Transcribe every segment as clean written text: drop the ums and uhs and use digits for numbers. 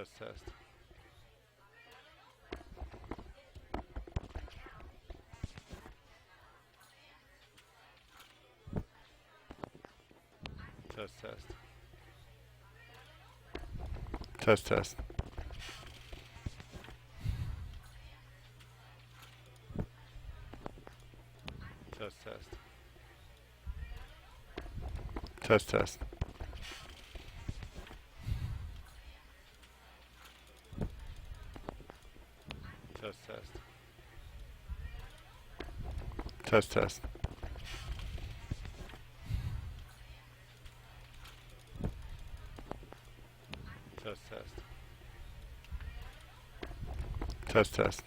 Test, test. Test, test. Test, test. Test, test. Test, test. Test, test. Test, test. Test, test. Test, test.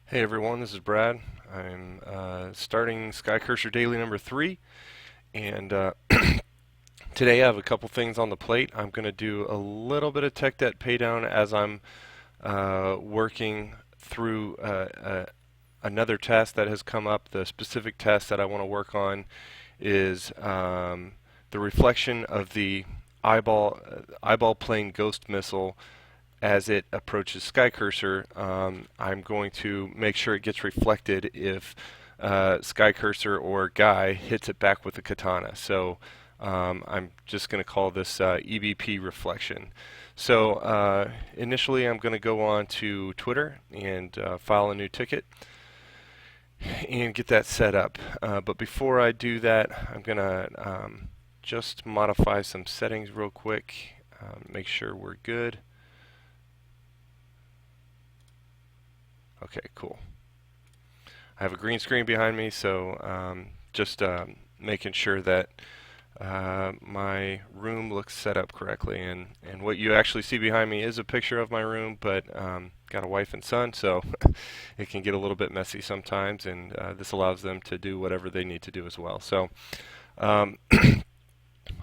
Hey everyone, this is Brad. I'm starting Skycurser Daily number 3, and today I have a couple things on the plate. I'm going to do a little bit of tech debt paydown as I'm working through another task that has come up. The specific task that I want to work on is the reflection of the eyeball plane ghost missile as it approaches Skycurser. I'm going to make sure it gets reflected if Skycurser or Guy hits it back with the katana. So I'm just going to call this EBP reflection. So initially I'm going to go on to Twitter and file a new ticket and get that set up. But before I do that, I'm going to just modify some settings real quick, make sure we're good. Okay, cool. I have a green screen behind me, so just making sure that my room looks set up correctly. And what you actually see behind me is a picture of my room, but got a wife and son, so it can get a little bit messy sometimes, and this allows them to do whatever they need to do as well. So, all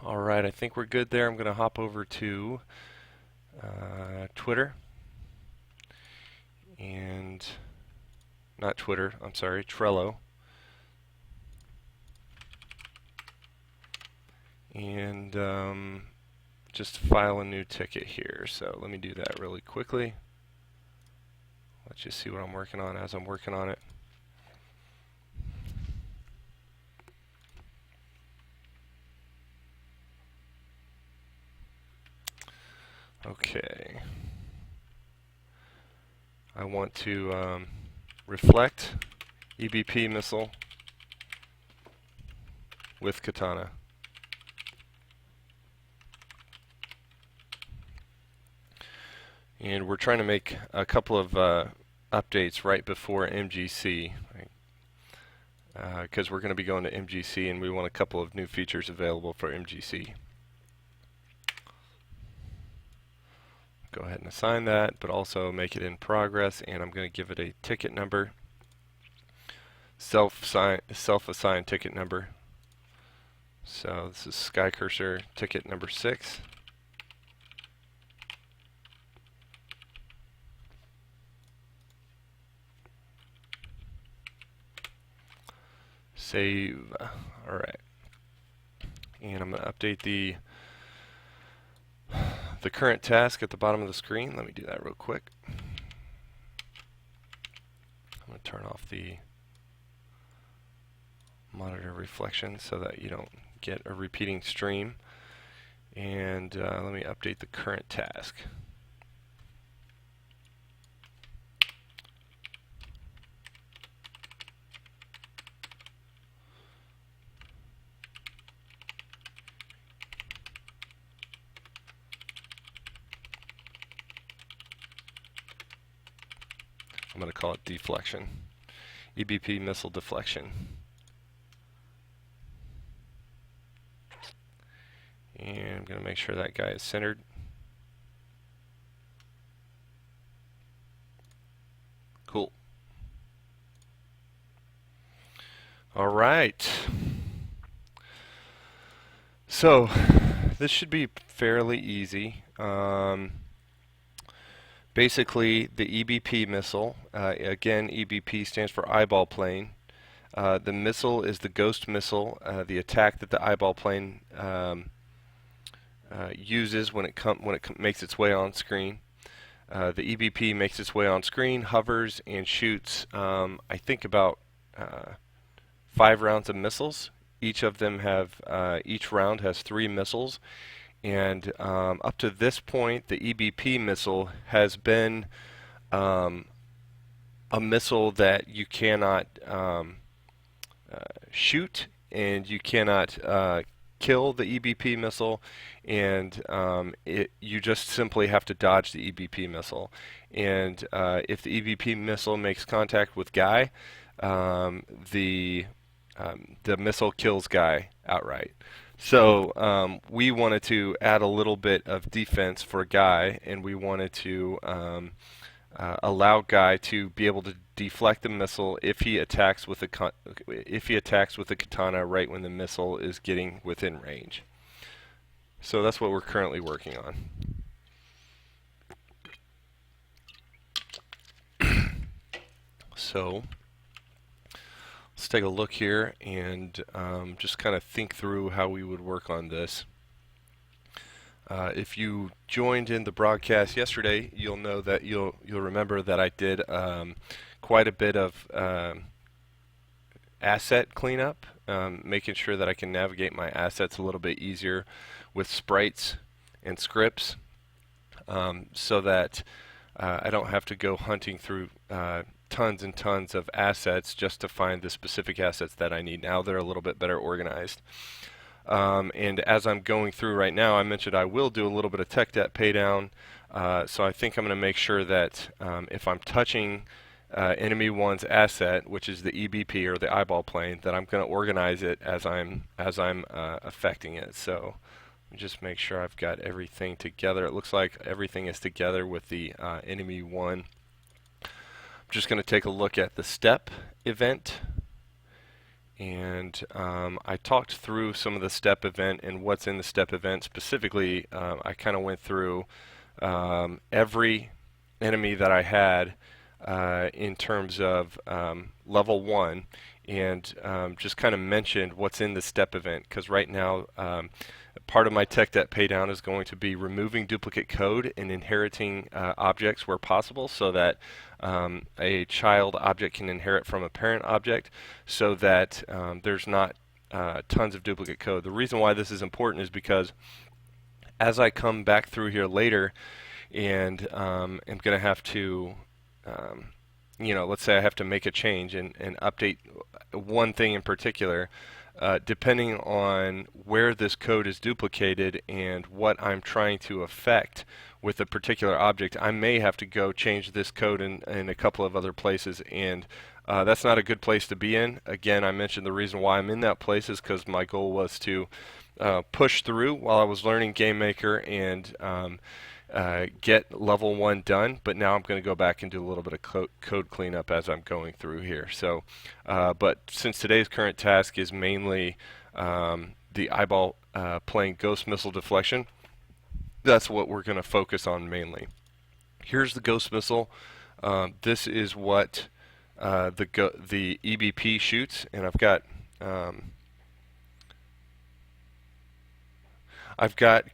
right, I think we're good there. I'm going to hop over to Twitter. And not Twitter, I'm sorry, Trello. And just file a new ticket here. So let me do that really quickly. Let's just see what I'm working on as I'm working on it. Okay. I want to reflect EBP missile with katana. And we're trying to make a couple of updates right before MGC, because we're going to be going to MGC and we want a couple of new features available for MGC. Go ahead and assign that, but also make it in progress, and I'm going to give it a ticket number, self-assigned ticket number. So this is Skycurser ticket number 6. Save. All right, and I'm going to update the current task at the bottom of the screen. Let me do that real quick. I'm going to turn off the monitor reflection so that you don't get a repeating stream. And let me update the current task. I'm going to call it deflection. EBP missile deflection. And I'm going to make sure that guy is centered. Cool. All right. So this should be fairly easy. Basically, the EBP missile, again, EBP stands for eyeball plane. The missile is the ghost missile, the attack that the eyeball plane uses when it makes its way on screen. The EBP makes its way on screen, hovers, and shoots, I think about 5 rounds of missiles. Each round has 3 missiles. And up to this point, the EBP missile has been a missile that you cannot shoot, and you cannot kill the EBP missile, and you just simply have to dodge the EBP missile. And if the EBP missile makes contact with Guy, the missile kills Guy outright. So we wanted to add a little bit of defense for Guy, and we wanted to allow Guy to be able to deflect the missile if he attacks with the katana right when the missile is getting within range. So that's what we're currently working on. So let's take a look here and just kind of think through how we would work on this. If you joined in the broadcast yesterday, you'll know that you'll remember that I did quite a bit of asset cleanup, making sure that I can navigate my assets a little bit easier with sprites and scripts, so that I don't have to go hunting through tons and tons of assets just to find the specific assets that I need. Now they're a little bit better organized. And as I'm going through right now, I mentioned I will do a little bit of tech debt pay down. So I think I'm going to make sure that if I'm touching enemy one's asset, which is the EBP or the eyeball plane, that I'm going to organize it as I'm affecting it. So just make sure I've got everything together. It looks like everything is together with the enemy one. I'm just going to take a look at the step event. And I talked through some of the step event and what's in the step event. Specifically, I kind of went through every enemy that I had in terms of level 1, and just kind of mentioned what's in the step event, because right now part of my tech debt paydown is going to be removing duplicate code and inheriting objects where possible, so that a child object can inherit from a parent object, so that there's not tons of duplicate code. The reason why this is important is because as I come back through here later and am going to have to let's say I have to make a change and update one thing in particular, depending on where this code is duplicated and what I'm trying to affect with a particular object, I may have to go change this code in a couple of other places, and that's not a good place to be in. Again, I mentioned the reason why I'm in that place is because my goal was to push through while I was learning GameMaker and get level 1 done, but now I'm going to go back and do a little bit of code cleanup as I'm going through here. So, but since today's current task is mainly the eyeball playing ghost missile deflection, that's what we're going to focus on mainly. Here's the ghost missile. This is what the EBP shoots, and I've got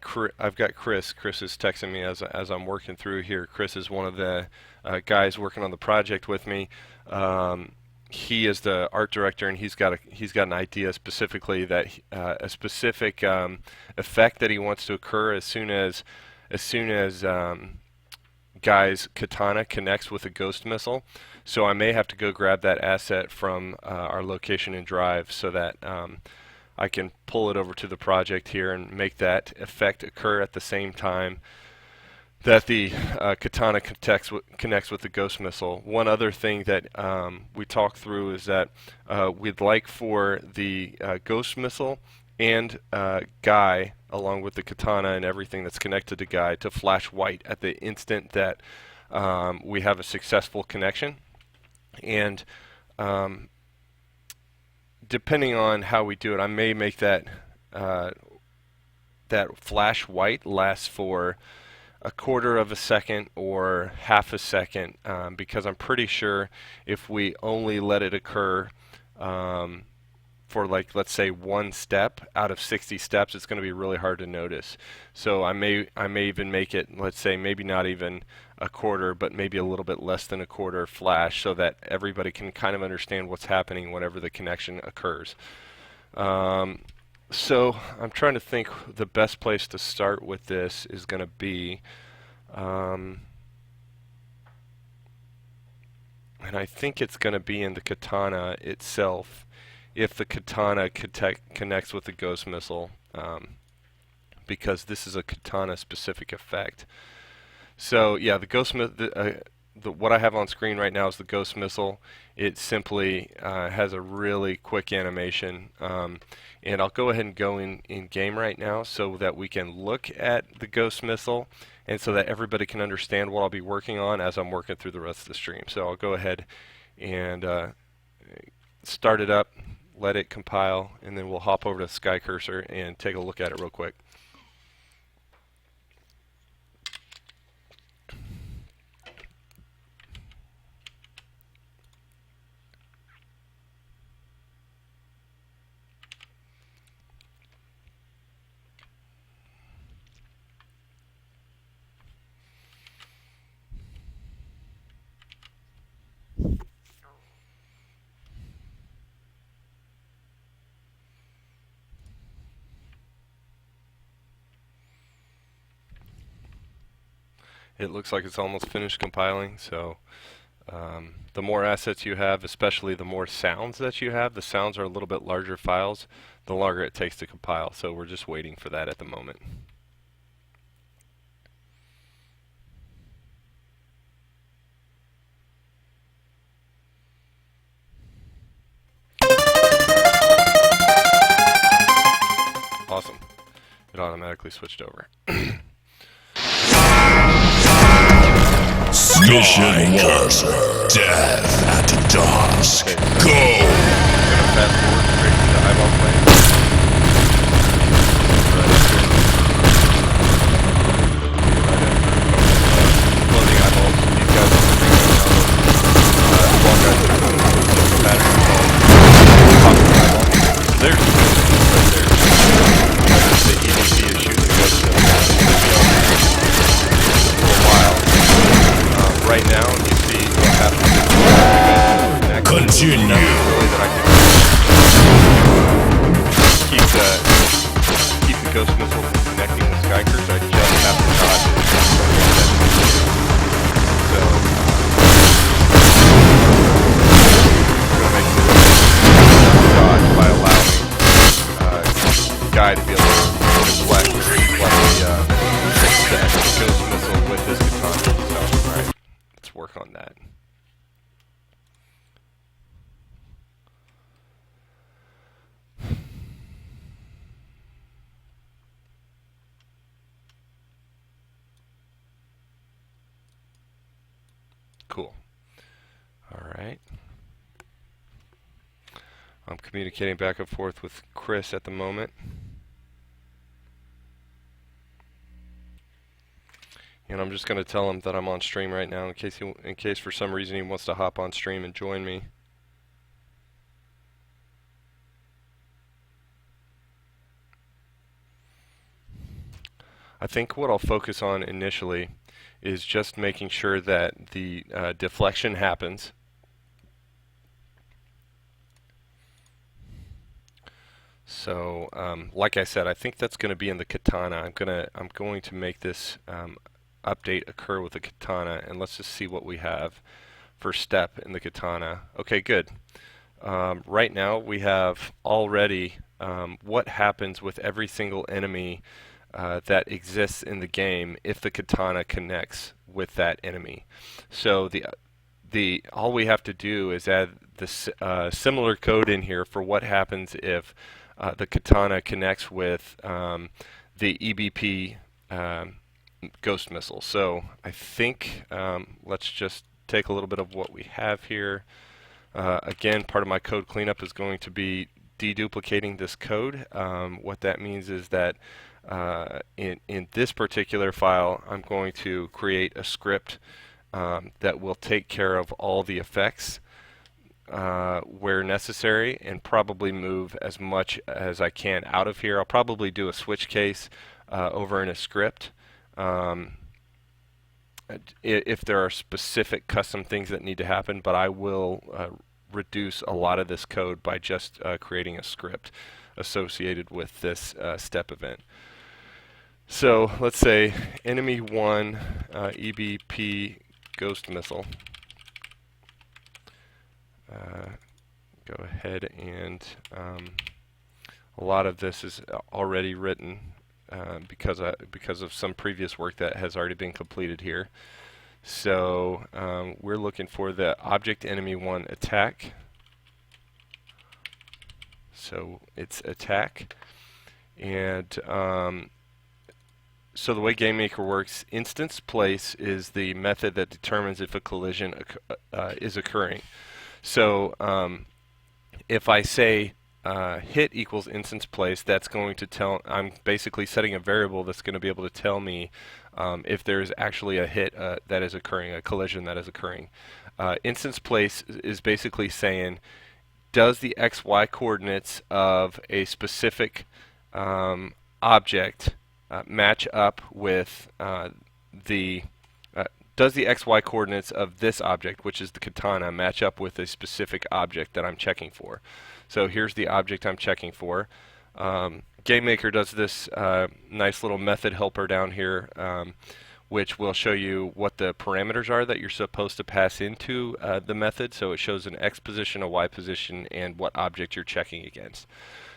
Chris. Chris is texting me as I'm working through here. Chris is one of the guys working on the project with me. he is the art director, and he's got an idea specifically that a specific effect that he wants to occur as soon as Guy's katana connects with a ghost missile. So I may have to go grab that asset from our location in Drive so that I can pull it over to the project here and make that effect occur at the same time that the katana connects with the ghost missile. One other thing that we talked through is that we'd like for the ghost missile and Guy, along with the katana and everything that's connected to Guy, to flash white at the instant that we have a successful connection. And depending on how we do it, I may make that flash white last for a quarter of a second or half a second, because I'm pretty sure if we only let it occur for, like, let's say 1 step out of 60 steps, it's going to be really hard to notice. So I may even make it, let's say, maybe not even a quarter, but maybe a little bit less than a quarter flash, so that everybody can kind of understand what's happening whenever the connection occurs. So I'm trying to think the best place to start with this is going to be, and I think it's going to be in the katana itself, if the katana connects with the ghost missile, because this is a katana specific effect. So yeah, the ghost what I have on screen right now is the ghost missile. It simply has a really quick animation, and I'll go ahead and go in game right now so that we can look at the ghost missile, and so that everybody can understand what I'll be working on as I'm working through the rest of the stream. So I'll go ahead and start it up, let it compile, and then we'll hop over to Skycurser and take a look at it real quick. It looks like it's almost finished compiling, so the more assets you have, especially the more sounds that you have, the sounds are a little bit larger files, the longer it takes to compile. So we're just waiting for that at the moment. Awesome. It automatically switched over. Skycurser, death at dusk. Okay, Go! I'm gonna fast forward straight to the eyeball plane. Closing eyeballs. These guys are the things right now. Ball guys that are going to the pattern called pop the eyeball. There's the ghost right there. The EDC is shooting the ghost for a while. Right now, you see what happens if the ghost Continue. Really that I can keep the ghost missile from connecting with Skycurser. I just have to dodge it. So I'm going to make sure that dodge by allowing Guy to be able to deflect the ghost missile with this katana. So, alright, let's work on that. Cool. Alright. I'm communicating back and forth with Chris at the moment. And I'm just going to tell him that I'm on stream right now in case for some reason he wants to hop on stream and join me. I think what I'll focus on initially is just making sure that the deflection happens. So, like I said, I think that's going to be in the katana. I'm going to make this update occur with the katana, and let's just see what we have for step in the katana. Okay, good. Right now we have already what happens with every single enemy that exists in the game if the katana connects with that enemy. So the all we have to do is add this similar code in here for what happens if the katana connects with the EBP ghost missile. So I think let's just take a little bit of what we have here. Again, part of my code cleanup is going to be deduplicating this code. What that means is that in this particular file, I'm going to create a script that will take care of all the effects where necessary, and probably move as much as I can out of here. I'll probably do a switch case over in a script if there are specific custom things that need to happen, but I will reduce a lot of this code by just creating a script associated with this step event. So let's say enemy 1 EBP ghost missile. Go ahead and a lot of this is already written because of some previous work that has already been completed here. So we're looking for the object enemy 1 attack. So it's attack, and so the way GameMaker works, instance place is the method that determines if a collision is occurring. So if I say hit equals instance place, that's going to tell, I'm basically setting a variable that's going to be able to tell me if there's actually a hit that is occurring, a collision that is occurring. Instance place is basically saying, does the XY coordinates of a specific object match up with does the XY coordinates of this object, which is the katana, match up with a specific object that I'm checking for? So here's the object I'm checking for. GameMaker does this nice little method helper down here, which will show you what the parameters are that you're supposed to pass into the method. So it shows an X position, a Y position, and what object you're checking against.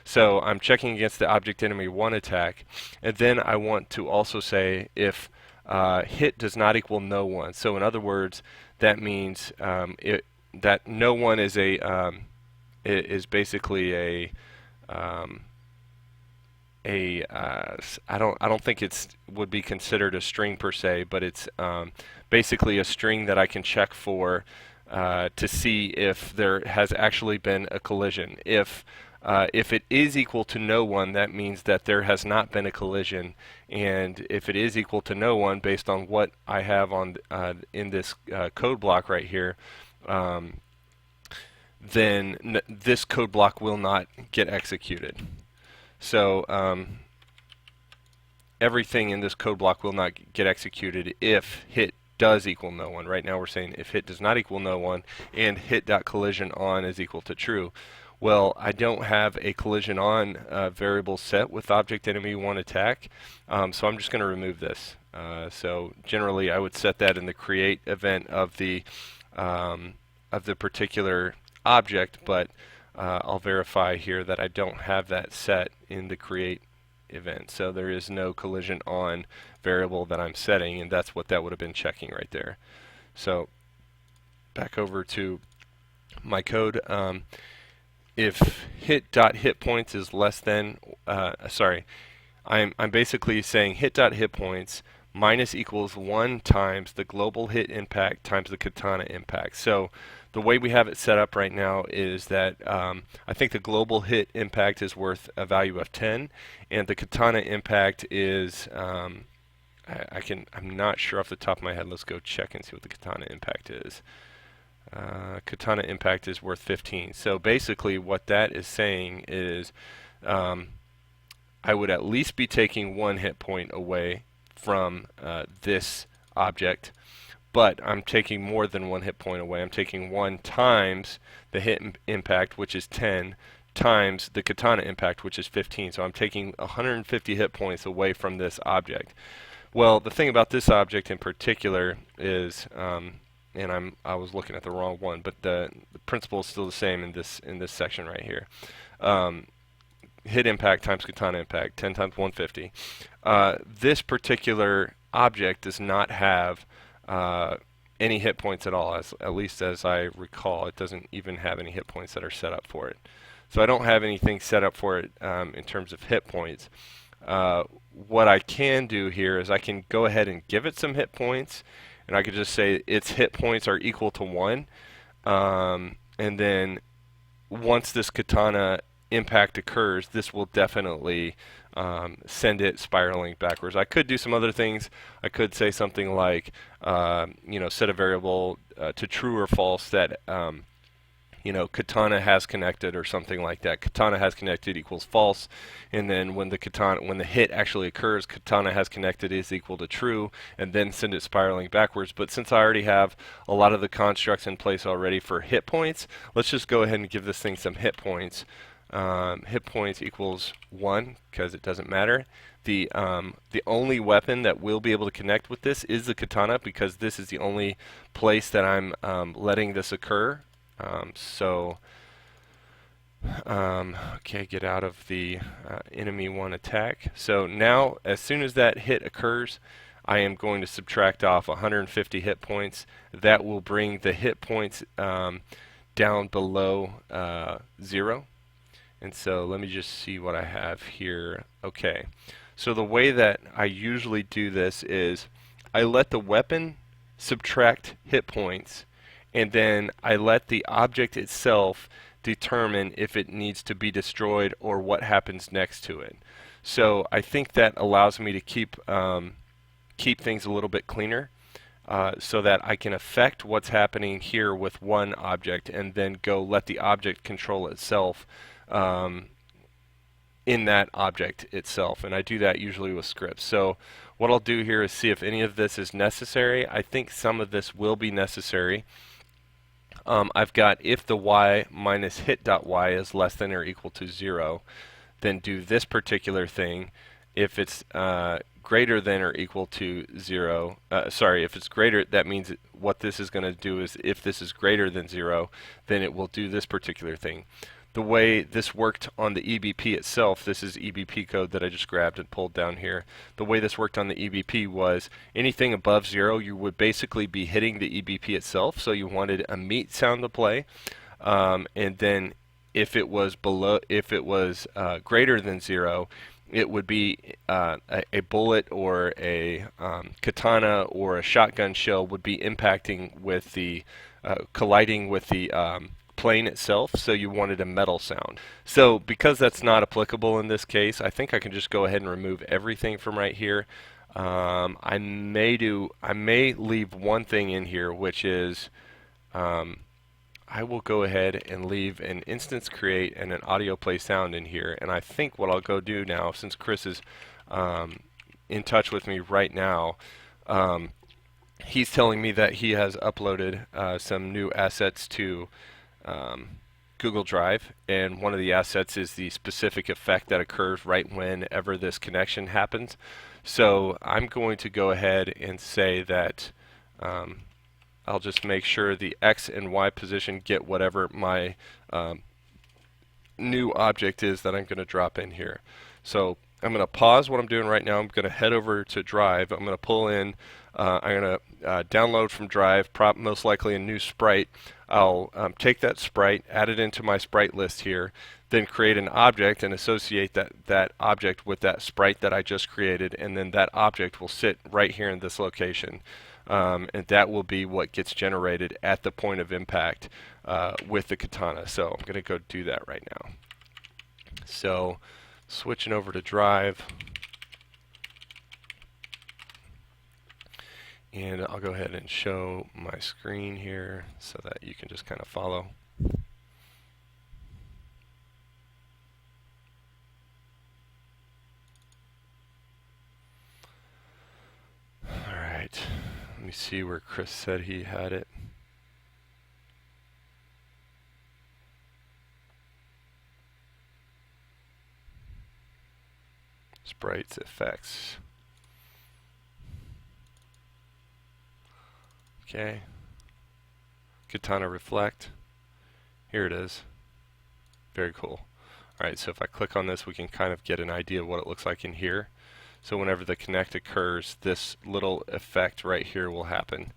So I'm checking against the object enemy 1 attack, and then I want to also say if hit does not equal no one. So in other words, that means that no one is a is basically a I don't think it's would be considered a string per se, but it's basically a string that I can check for to see if there has actually been a collision. If it is equal to no one, that means that there has not been a collision, and if it is equal to no one, based on what I have on in this code block right here, then this code block will not get executed. So everything in this code block will not get executed if hit does equal no one. Right now we're saying if hit does not equal no one and hit.collision on is equal to true. Well, I don't have a collision on variable set with object enemy 1 attack, so I'm just going to remove this. So generally I would set that in the create event of the particular object, but I'll verify here that I don't have that set in the create event. So there is no collision on variable that I'm setting, and that's what that would have been checking right there. So back over to my code. If hit.hitpoints is less than, I'm basically saying hit.hitpoints minus equals 1 times the global hit impact times the katana impact. So the way we have it set up right now is that I think the global hit impact is worth a value of 10, and the katana impact is I'm not sure off the top of my head. Let's go check and see what the katana impact is. Katana impact is worth 15. So basically what that is saying is I would at least be taking 1 hit point away from this object, but I'm taking more than 1 hit point away. I'm taking 1 times the hit impact, which is 10, times the katana impact, which is 15. So I'm taking 150 hit points away from this object. Well, the thing about this object in particular is, and I was looking at the wrong one, but the principle is still the same in this section right here. Hit impact times katana impact, 10 times 150. This particular object does not have any hit points at all, at least as I recall. It doesn't even have any hit points that are set up for it. So I don't have anything set up for it in terms of hit points. What I can do here is I can go ahead and give it some hit points, and I could just say its hit points are equal to 1. And then once this katana impact occurs, this will definitely send it spiraling backwards. I could do some other things. I could say something like, set a variable to true or false that katana has connected, or something like that. Katana has connected equals false, and then when the hit actually occurs, katana has connected is equal to true, and then send it spiraling backwards. But since I already have a lot of the constructs in place already for hit points, let's just go ahead and give this thing some hit points. Hit points equals 1, because it doesn't matter. The only weapon that will be able to connect with this is the katana, because this is the only place that I'm letting this occur. Okay, get out of the enemy 1 attack. So now, as soon as that hit occurs, I am going to subtract off 150 hit points. That will bring the hit points down below 0. And so let me just see what I have here. Okay, so the way that I usually do this is I let the weapon subtract hit points, and then I let the object itself determine if it needs to be destroyed or what happens next to it. So I think that allows me to keep things a little bit cleaner, so that I can affect what's happening here with one object and then go let the object control itself in that object itself. And I do that usually with scripts. So what I'll do here is see if any of this is necessary. I think some of this will be necessary. I've got if the y minus hit.y is less than or equal to 0, then do this particular thing. If it's greater than or equal to 0, if it's greater, that means what this is going to do is if this is greater than 0, then it will do this particular thing. The way this worked on the EBP itself, this is EBP code that I just grabbed and pulled down here. The way this worked on the EBP was anything above 0, you would basically be hitting the EBP itself. So you wanted a meat sound to play, and then if it was greater than 0, it would be a bullet or a katana or a shotgun shell would be impacting with the colliding with the plane itself, so you wanted a metal sound. So because that's not applicable in this case, I think I can just go ahead and remove everything from right here. I may leave one thing in here, which is I will go ahead and leave an instance create and an audio play sound in here. And I think what I'll go do now, since Chris is in touch with me right now, he's telling me that he has uploaded some new assets to Google Drive, and one of the assets is the specific effect that occurs right whenever this connection happens. So I'm going to go ahead and say that I'll just make sure the X and Y position get whatever my new object is that I'm going to drop in here. So I'm going to pause what I'm doing right now. I'm going to head over to Drive. I'm going to pull in, I'm going to download from Drive, most likely a new sprite. I'll take that sprite, add it into my sprite list here, then create an object and associate that object with that sprite that I just created, and then that object will sit right here in this location. And that will be what gets generated at the point of impact with the katana. So I'm going to go do that right now. So switching over to Drive, and I'll go ahead and show my screen here so that you can just kind of follow. Alright, let me see where Chris said he had it. Sprites effects. Okay. Katana reflect. Here it is. Very cool. Alright, so if I click on this, we can kind of get an idea of what it looks like in here. So whenever the connect occurs, this little effect right here will happen.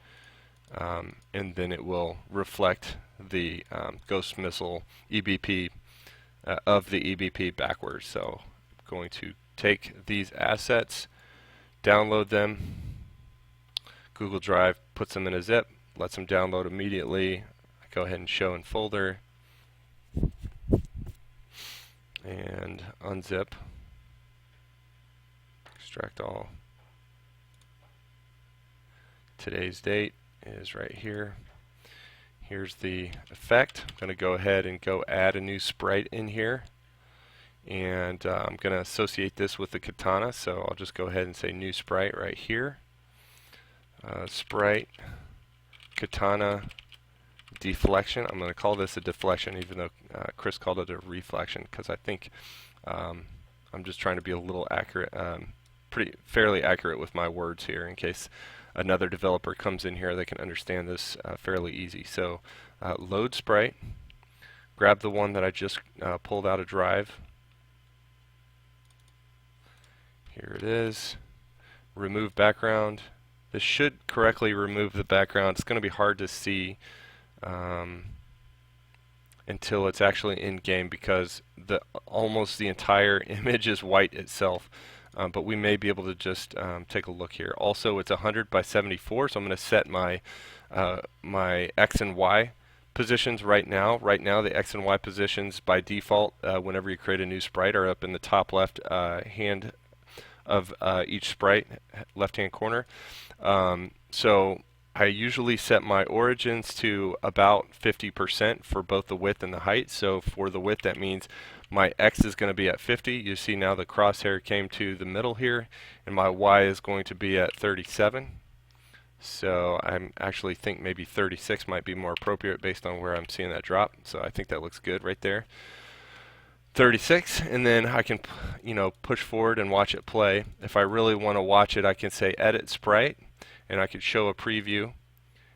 And then it will reflect the Ghost Missile EBP of the EBP backwards. So I'm going to take these assets, download them. Google Drive puts them in a zip, lets them download immediately. I go ahead and show in folder and unzip, extract all. Today's date is right here. Here's the effect. I'm going to go ahead and go add a new sprite in here, and I'm going to associate this with the katana, so I'll just go ahead and say new sprite right here. Sprite katana deflection. I'm going to call this a deflection, even though Chris called it a reflection, because I think I'm just trying to be a little accurate, fairly accurate with my words here, in case another developer comes in here, they can understand this fairly easy. So load sprite, grab the one that I just pulled out of Drive. Here it is. Remove background. This should correctly remove the background. It's going to be hard to see until it's actually in game, because almost the entire image is white itself. But we may be able to just take a look here. Also, it's 100 by 74, so I'm going to set my my X and Y positions right now. Right now, the X and Y positions by default, whenever you create a new sprite, are up in the top left hand of each sprite, left-hand corner. So I usually set my origins to about 50% for both the width and the height. So for the width, that means my X is going to be at 50. You see now the crosshair came to the middle here, and my Y is going to be at 37. So I actually think maybe 36 might be more appropriate based on where I'm seeing that drop. So I think that looks good right there. 36, and then I can, push forward and watch it play. If I really want to watch it, I can say edit sprite, and I can show a preview,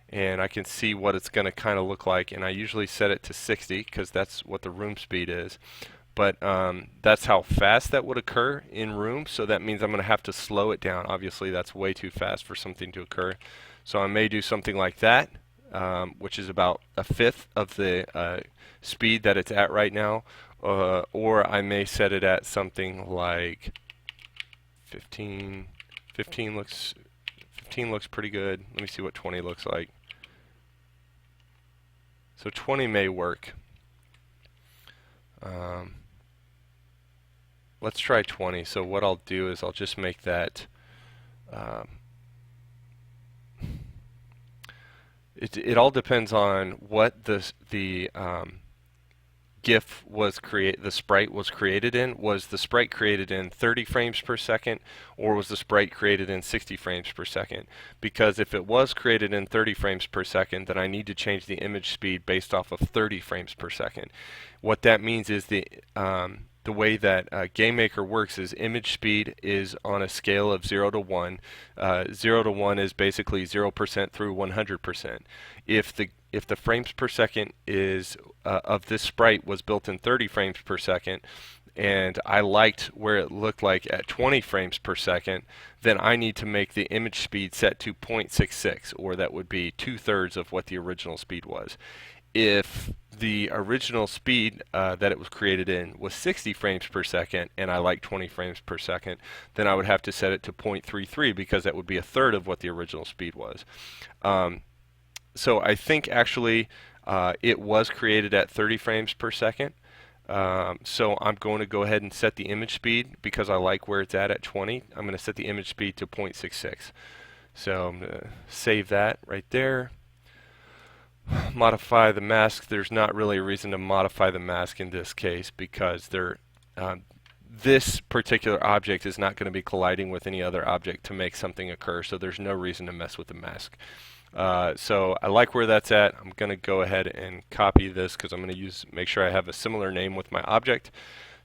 and I can see what it's going to kind of look like. And I usually set it to 60 because that's what the room speed is. But that's how fast that would occur in room, so that means I'm going to have to slow it down. Obviously, that's way too fast for something to occur. So I may do something like that, which is about a fifth of the speed that it's at right now. Or I may set it at something like 15. 15 looks pretty good. Let me see what 20 looks like. So 20 may work. Let's try 20. So what I'll do is I'll just make that it all depends on what the GIF was the sprite was created in. Was the sprite created in 30 frames per second, or was the sprite created in 60 frames per second? Because if it was created in 30 frames per second, then I need to change the image speed based off of 30 frames per second. What that means is the way that GameMaker works is image speed is on a scale of 0 to 1. 0 to 1 is basically 0% through 100%. If the frames per second is of this sprite was built in 30 frames per second, and I liked where it looked like at 20 frames per second, then I need to make the image speed set to 0.66, or that would be 2/3 of what the original speed was. If the original speed that it was created in was 60 frames per second, and I like 20 frames per second, then I would have to set it to 0.33, because that would be 1/3 of what the original speed was. So I think actually it was created at 30 frames per second. So I'm going to go ahead and set the image speed, because I like where it's at 20. I'm going to set the image speed to 0.66. So I'm going to save that right there. Modify the mask. There's not really a reason to modify the mask in this case, because this particular object is not going to be colliding with any other object to make something occur, so there's no reason to mess with the mask. So I like where that's at. I'm going to go ahead and copy this, because I'm going to make sure I have a similar name with my object.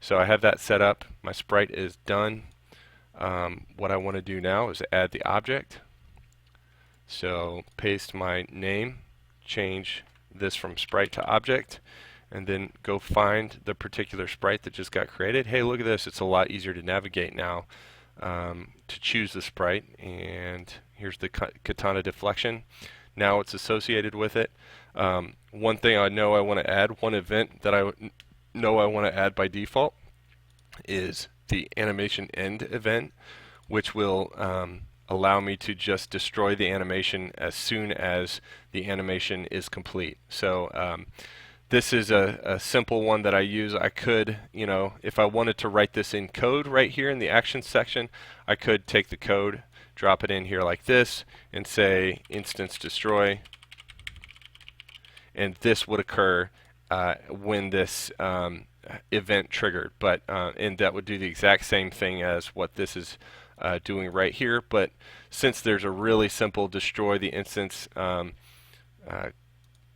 So I have that set up. My sprite is done. What I want to do now is add the object. So paste my name, change this from sprite to object, and then go find the particular sprite that just got created. Hey, look at this. It's a lot easier to navigate now to choose the sprite. And here's the katana deflection. Now it's associated with it. One thing I know I want to add, one event that I know I want to add by default is the animation end event, which will allow me to just destroy the animation as soon as the animation is complete. So this is a simple one that I use. I could, if I wanted to write this in code right here in the actions section, I could take the code, drop it in here like this, and say instance destroy, and this would occur when this event triggered. But and that would do the exact same thing as what this is doing right here. But since there's a really simple destroy the instance,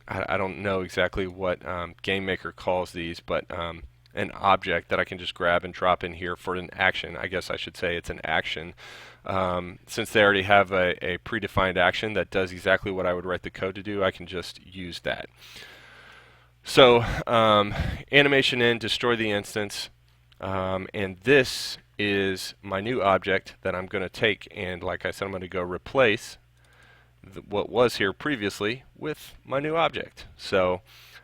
I don't know exactly what GameMaker calls these, but an object that I can just grab and drop in here for an action. I guess I should say it's an action. Since they already have a predefined action that does exactly what I would write the code to do, I can just use that. So animation in, destroy the instance, and this is my new object that I'm going to take, and like I said, I'm going to go replace what was here previously with my new object. So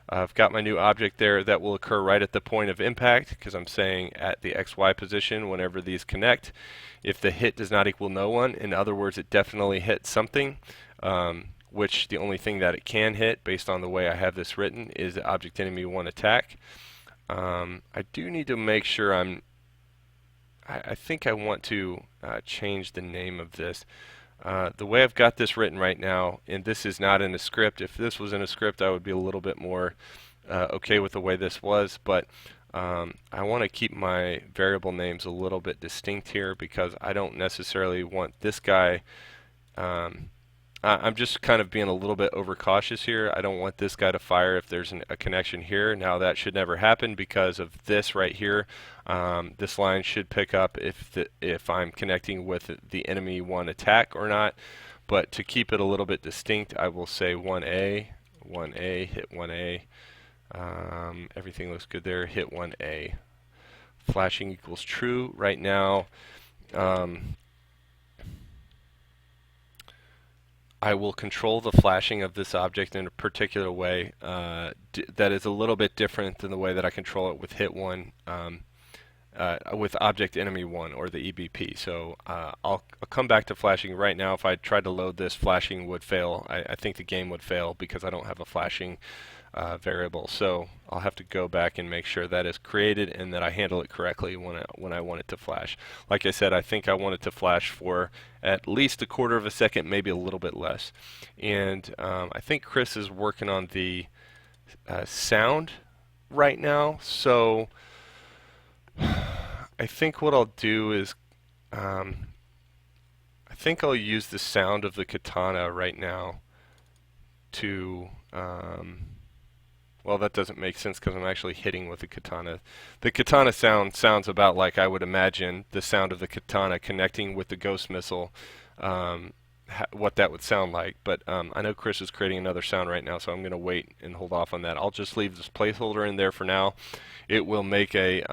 I've got my new object there that will occur right at the point of impact, because I'm saying at the XY position whenever these connect. If the hit does not equal no one, in other words, it definitely hit something, which the only thing that it can hit based on the way I have this written is the object enemy 1 attack. I do need to make sure I think I want to change the name of this. The way I've got this written right now, and this is not in a script. If this was in a script, I would be a little bit more okay with the way this was, but I want to keep my variable names a little bit distinct here, because I don't necessarily want this guy. I'm just kind of being a little bit overcautious here. I don't want this guy to fire if there's a connection here. Now that should never happen because of this right here. This line should pick up if I'm connecting with the enemy 1 attack or not. But to keep it a little bit distinct, I will say 1A, 1A, hit 1A. Everything looks good there. Hit 1A. Flashing equals true right now. I will control the flashing of this object in a particular way that is a little bit different than the way that I control it with hit 1, with object enemy 1 or the EBP. So I'll come back to flashing right now. If I tried to load this, flashing would fail. I think the game would fail because I don't have a flashing variable. So I'll have to go back and make sure that is created and that I handle it correctly when I want it to flash. Like I said, I think I want it to flash for at least 1/4 of a second, maybe a little bit less. And I think Chris is working on the sound right now. So I think what I'll do is I think I'll use the sound of the katana right now to well, that doesn't make sense because I'm actually hitting with the katana. The katana sounds about like I would imagine the sound of the katana connecting with the ghost missile, what that would sound like. But I know Chris is creating another sound right now, so I'm going to wait and hold off on that. I'll just leave this placeholder in there for now. It will make a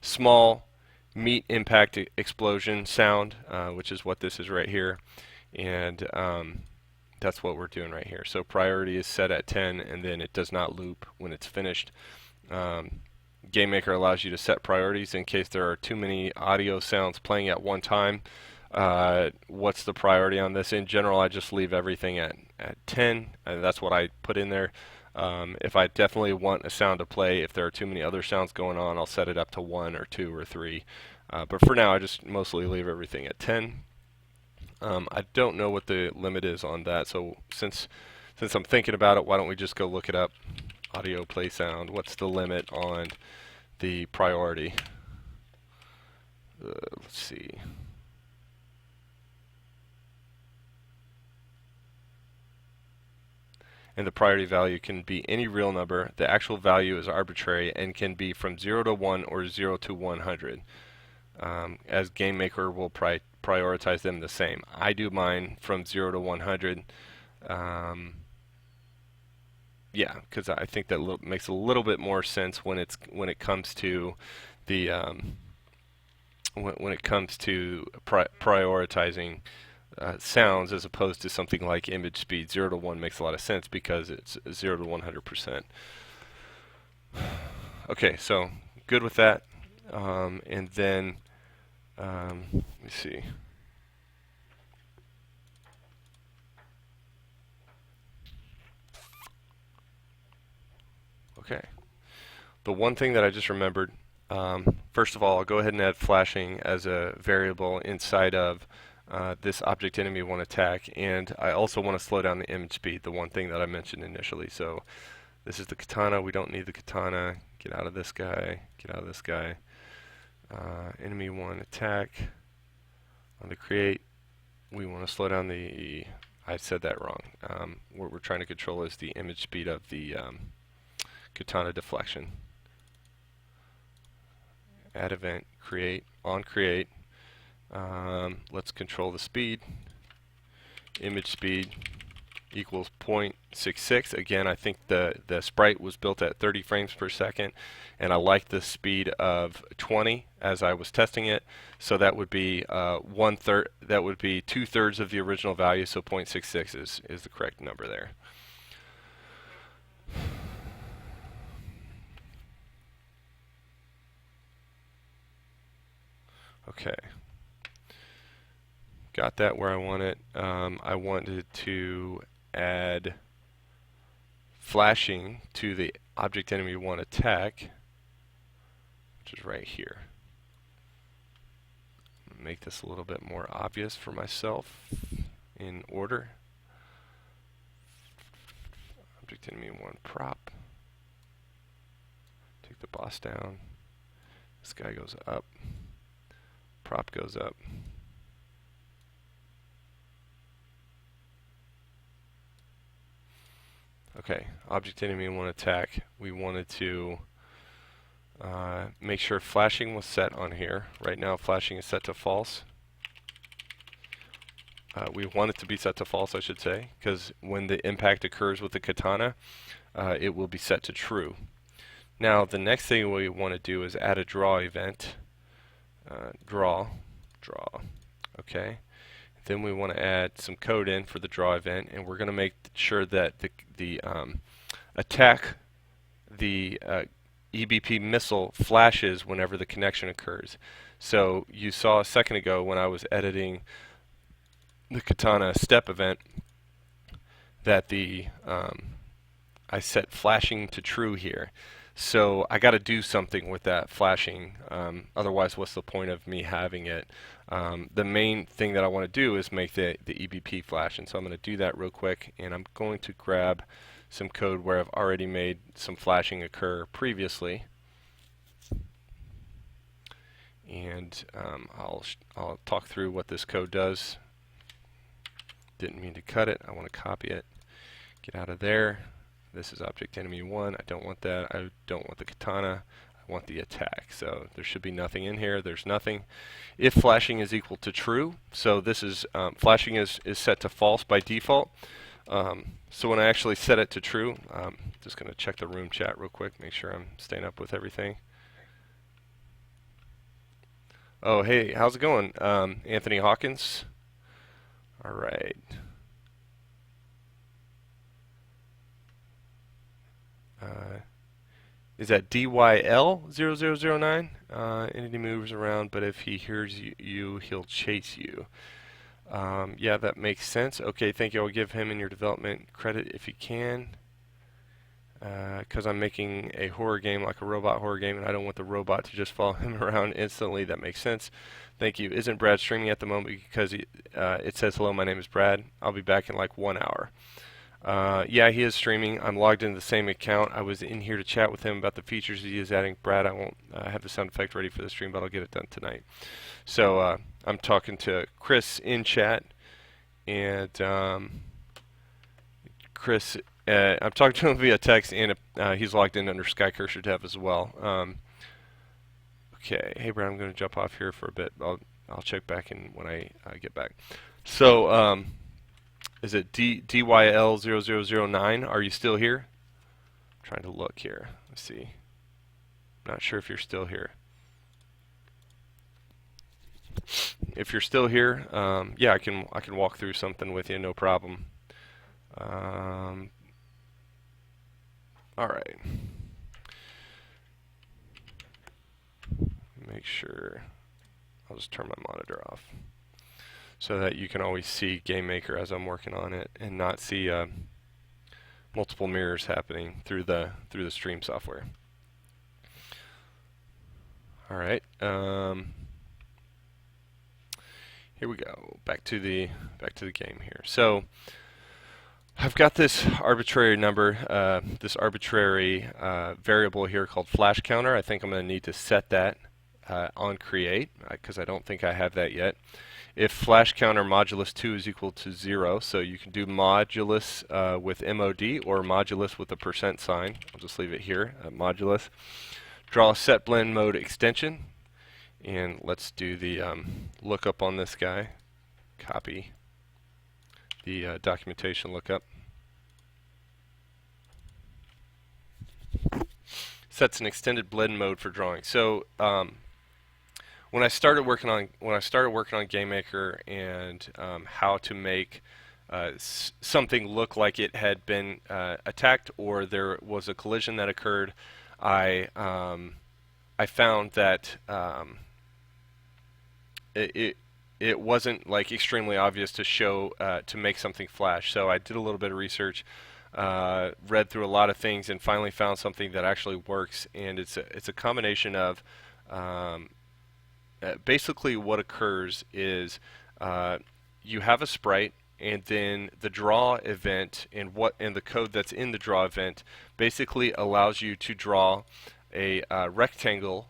small meat impact explosion sound, which is what this is right here. And that's what we're doing right here. So priority is set at 10, and then it does not loop when it's finished. GameMaker allows you to set priorities in case there are too many audio sounds playing at one time. What's the priority on this? In general, I just leave everything at 10. That's what I put in there. If I definitely want a sound to play, if there are too many other sounds going on, I'll set it up to 1 or 2 or 3. But for now, I just mostly leave everything at 10. I don't know what the limit is on that, so since I'm thinking about it, why don't we just go look it up. Audio play sound. What's the limit on the priority? Let's see. And the priority value can be any real number. The actual value is arbitrary and can be from 0 to 1 or 0 to 100. as GameMaker will prioritize them the same. I do mine from 0 to 100. Yeah, because I think that makes a little bit more sense when it comes to the when it comes to prioritizing sounds as opposed to something like image speed. 0 to 1 makes a lot of sense because it's 0 to 100%. Okay, so good with that. And then let me see. Okay. The one thing that I just remembered, first of all, I'll go ahead and add flashing as a variable inside of this object enemy one attack, and I also want to slow down the image speed, the one thing that I mentioned initially. So this is the katana. We don't need the katana. Get out of this guy. Get out of this guy. Enemy one attack. On the create, we want to slow down the. I said that wrong. What we're trying to control is the image speed of the katana deflection. Add event, create, on create. Let's control the speed. Image speed equals 0.66. Again, I think the sprite was built at 30 frames per second, and I like the speed of 20 as I was testing it. So that would be 1/3. That would be 2/3 of the original value. So 0.66 is the correct number there. Okay. Got that where I want it. I wanted to add flashing to the object enemy one attack, which is right here. Make this a little bit more obvious for myself in order. Object enemy one prop. Take the boss down. This guy goes up. Prop goes up. Okay, object enemy one attack. We wanted to make sure flashing was set on here. Right now flashing is set to false. We want it to be set to false, I should say, because when the impact occurs with the katana, it will be set to true. Now the next thing we want to do is add a draw event. Draw. Okay. Then we want to add some code in for the draw event, and we're going to make sure that the attack, the EBP missile flashes whenever the connection occurs. So you saw a second ago when I was editing the katana step event that I set flashing to true here. So I got to do something with that flashing. Otherwise, what's the point of me having it? The main thing that I want to do is make the EBP flash, and so I'm going to do that real quick. And I'm going to grab some code where I've already made some flashing occur previously, and I'll talk through what this code does. Didn't mean to cut it. I want to copy it. Get out of there. This is object enemy 1. I don't want that. I don't want the katana. I want the attack. So there should be nothing in here. There's nothing. If flashing is equal to true, so this is flashing is set to false by default. So when I actually set it to true, just going to check the room chat real quick, make sure I'm staying up with everything. Oh, hey, how's it going, Anthony Hawkins? All right. Is that DYL0009? Entity moves around, but if he hears you, he'll chase you. Yeah, that makes sense. Okay, thank you. I'll give him in your development credit if he can. Because I'm making a horror game like a robot horror game, and I don't want the robot to just follow him around instantly. That makes sense. Thank you. Isn't Brad streaming at the moment because it says, hello, my name is Brad. I'll be back in like 1 hour. Yeah, he is streaming. I'm logged into the same account. I was in here to chat with him about the features he is adding. Brad, I won't have the sound effect ready for the stream, but I'll get it done tonight. So I'm talking to Chris in chat, and Chris, I'm talking to him via text, and he's logged in under Skycurser Dev as well. Okay, hey Brad, I'm going to jump off here for a bit. I'll check back in when I get back. So, is it DYL0009? Are you still here? I'm trying to look here. Let's see. Not sure if you're still here. If you're still here, yeah, I can walk through something with you, no problem. All right. Make sure. I'll just turn my monitor off so that you can always see GameMaker as I'm working on it and not see multiple mirrors happening through the stream software. All right. Here we go. Back to the game here. So I've got this arbitrary number, this arbitrary variable here called flash counter. I think I'm going to need to set that on create because I don't think I have that yet. If flash counter modulus 2 is equal to 0, so you can do modulus with MOD or modulus with a % sign. I'll just leave it here at modulus. Draw a set blend mode extension, and let's do the lookup on this guy. Copy the documentation lookup. Sets an extended blend mode for drawing. So when I started working on GameMaker and how to make something look like it had been attacked or there was a collision that occurred, I found that it wasn't like extremely obvious to show to make something flash. So I did a little bit of research, read through a lot of things, and finally found something that actually works. And it's a combination of basically what occurs is you have a sprite, and then the draw event and the code that's in the draw event basically allows you to draw a rectangle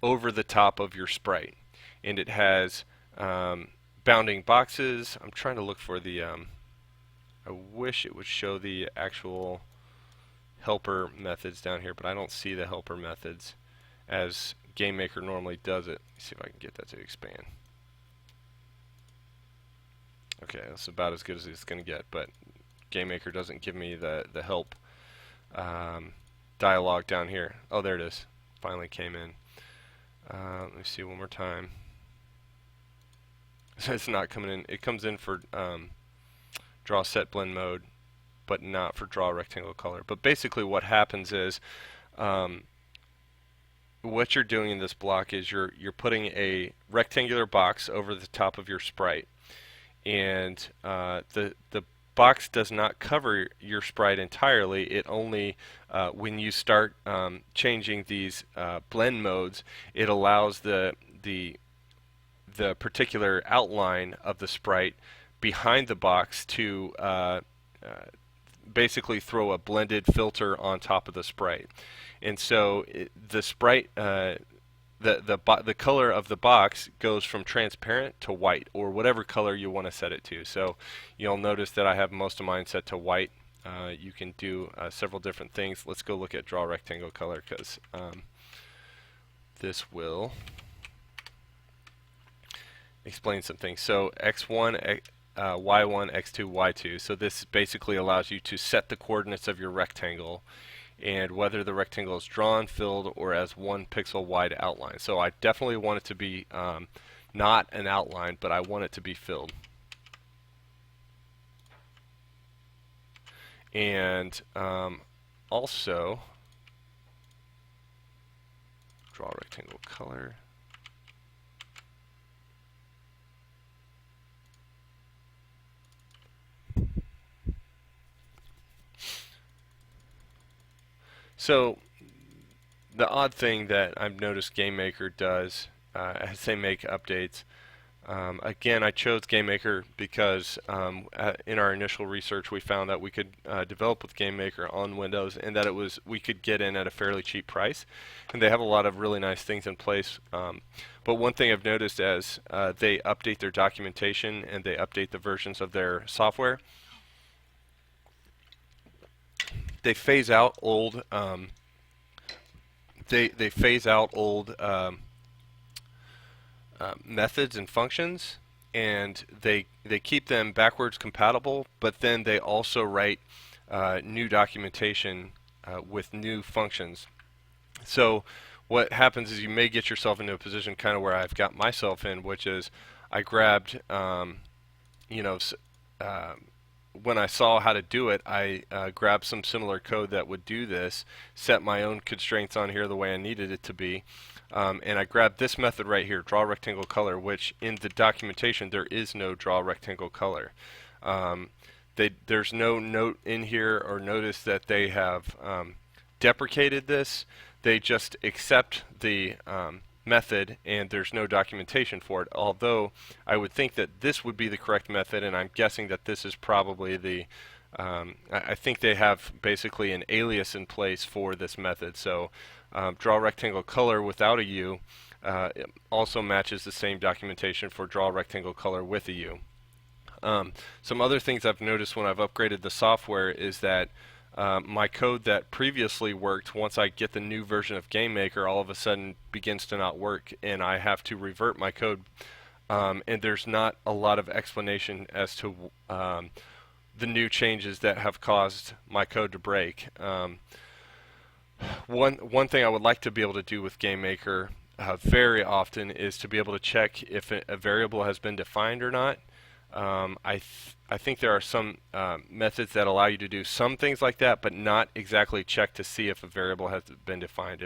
over the top of your sprite, and it has bounding boxes. I'm trying to look for the I wish it would show the actual helper methods down here, but I don't see the helper methods as GameMaker normally does it. Let's see if I can get that to expand. Okay, that's about as good as it's going to get, but GameMaker doesn't give me the help dialog down here. Oh, there it is. Finally came in. Let me see one more time. It's not coming in. It comes in for draw set blend mode, but not for draw rectangle color. But basically what happens is what you're doing in this block is you're putting a rectangular box over the top of your sprite, and the box does not cover your sprite entirely. It only when you start changing these blend modes, it allows the particular outline of the sprite behind the box to basically throw a blended filter on top of the sprite. And so the sprite, the color of the box goes from transparent to white, or whatever color you want to set it to. So you'll notice that I have most of mine set to white. You can do several different things. Let's go look at draw rectangle color, because this will explain some things. So x1, y1, x2, y2. So this basically allows you to set the coordinates of your rectangle and whether the rectangle is drawn, filled, or as one pixel wide outline. So I definitely want it to be not an outline, but I want it to be filled. And also draw rectangle color. So the odd thing that I've noticed GameMaker does as they make updates, again, I chose GameMaker because in our initial research we found that we could develop with GameMaker on Windows, and that we could get in at a fairly cheap price, and they have a lot of really nice things in place. But one thing I've noticed as they update their documentation and they update the versions of their software, they phase out old methods and functions, and they keep them backwards compatible, but then they also write new documentation with new functions. So what happens is you may get yourself into a position kind of where I've got myself in, which is I grabbed, you know, when I saw how to do it, I grabbed some similar code that would do this, set my own constraints on here the way I needed it to be, and I grabbed this method right here, draw rectangle color, which in the documentation there is no draw rectangle color. There's no note in here or notice that they have deprecated this. They just accept the method, and there's no documentation for it, although I would think that this would be the correct method, and I'm guessing that this is probably the I think they have basically an alias in place for this method. So draw rectangle color without a U also matches the same documentation for draw rectangle color with a U. Some other things I've noticed when I've upgraded the software is that my code that previously worked, once I get the new version of GameMaker, all of a sudden begins to not work, and I have to revert my code. And there's not a lot of explanation as to the new changes that have caused my code to break. One thing I would like to be able to do with GameMaker very often is to be able to check if a variable has been defined or not. I think there are some methods that allow you to do some things like that, but not exactly check to see if a variable has been defined.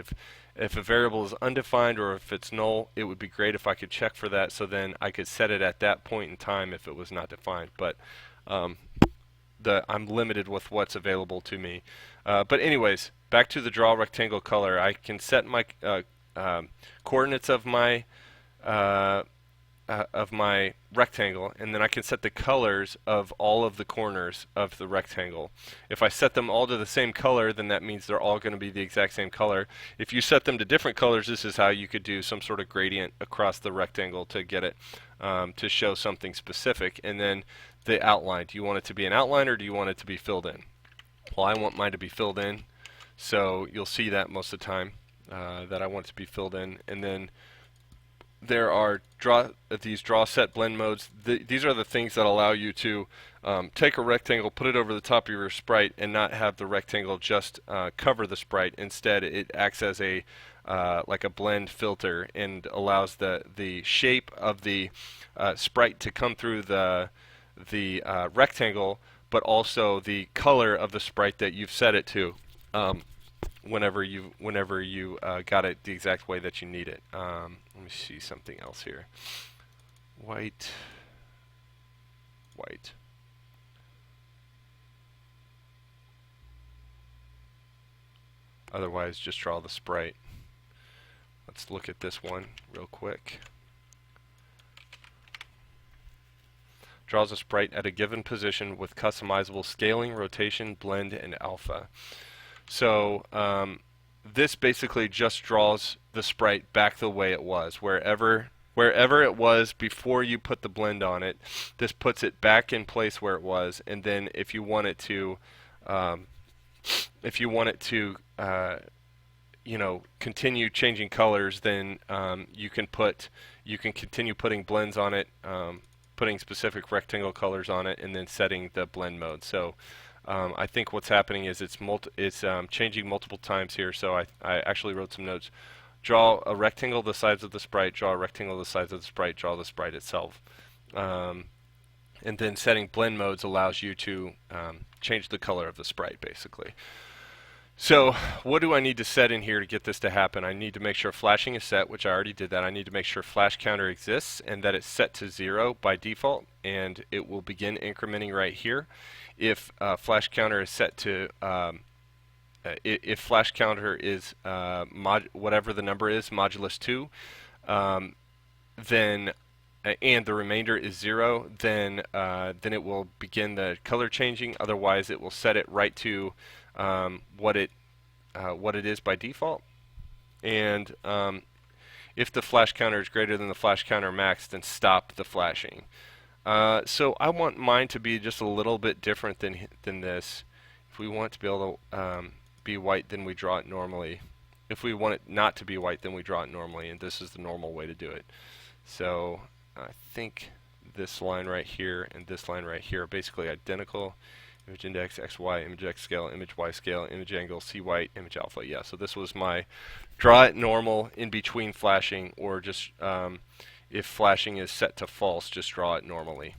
If a variable is undefined or if it's null, it would be great if I could check for that, so then I could set it at that point in time if it was not defined. But I'm limited with what's available to me. But anyways, back to the draw rectangle color. I can set my coordinates of my rectangle, and then I can set the colors of all of the corners of the rectangle. If I set them all to the same color, then that means they're all going to be the exact same color. If you set them to different colors, this is how you could do some sort of gradient across the rectangle to get it to show something specific. And then the outline. Do you want it to be an outline, or do you want it to be filled in? Well, I want mine to be filled in, so you'll see that most of the time that I want it to be filled in. And then there are these draw set blend modes. These are the things that allow you to take a rectangle, put it over the top of your sprite, and not have the rectangle just cover the sprite. Instead, it acts as a like a blend filter and allows the shape of the sprite to come through the rectangle, but also the color of the sprite that you've set it to. Whenever you got it the exact way that you need it. Let me see something else here. White. Otherwise, just draw the sprite. Let's look at this one real quick. Draws a sprite at a given position with customizable scaling, rotation, blend, and alpha. So this basically just draws the sprite back the way it was. Wherever it was before you put the blend on it, this puts it back in place where it was. And then if you want it to, continue changing colors, then you can continue putting blends on it, putting specific rectangle colors on it, and then setting the blend mode. So I think what's happening is it's changing multiple times here. So I actually wrote some notes. Draw a rectangle the size of the sprite, draw a rectangle the size of the sprite, draw the sprite itself. And then setting blend modes allows you to change the color of the sprite, basically. So what do I need to set in here to get this to happen? I need to make sure flashing is set, which I already did that. I need to make sure flash counter exists and that it's set to 0 by default, and it will begin incrementing right here. If flash counter is set to if flash counter is whatever the number is, modulus 2, then and the remainder is 0, then it will begin the color changing. Otherwise, it will set it right to what it is by default. And if the flash counter is greater than the flash counter max, then stop the flashing. So I want mine to be just a little bit different than this. If we want it to be able to be white, then we draw it normally. If we want it not to be white, then we draw it normally, and this is the normal way to do it. So I think this line right here and this line right here are basically identical. Image index, XY, image X scale, image Y scale, image angle, C white, image alpha. Yeah, so this was my draw it normal in between flashing, or just if flashing is set to false, just draw it normally.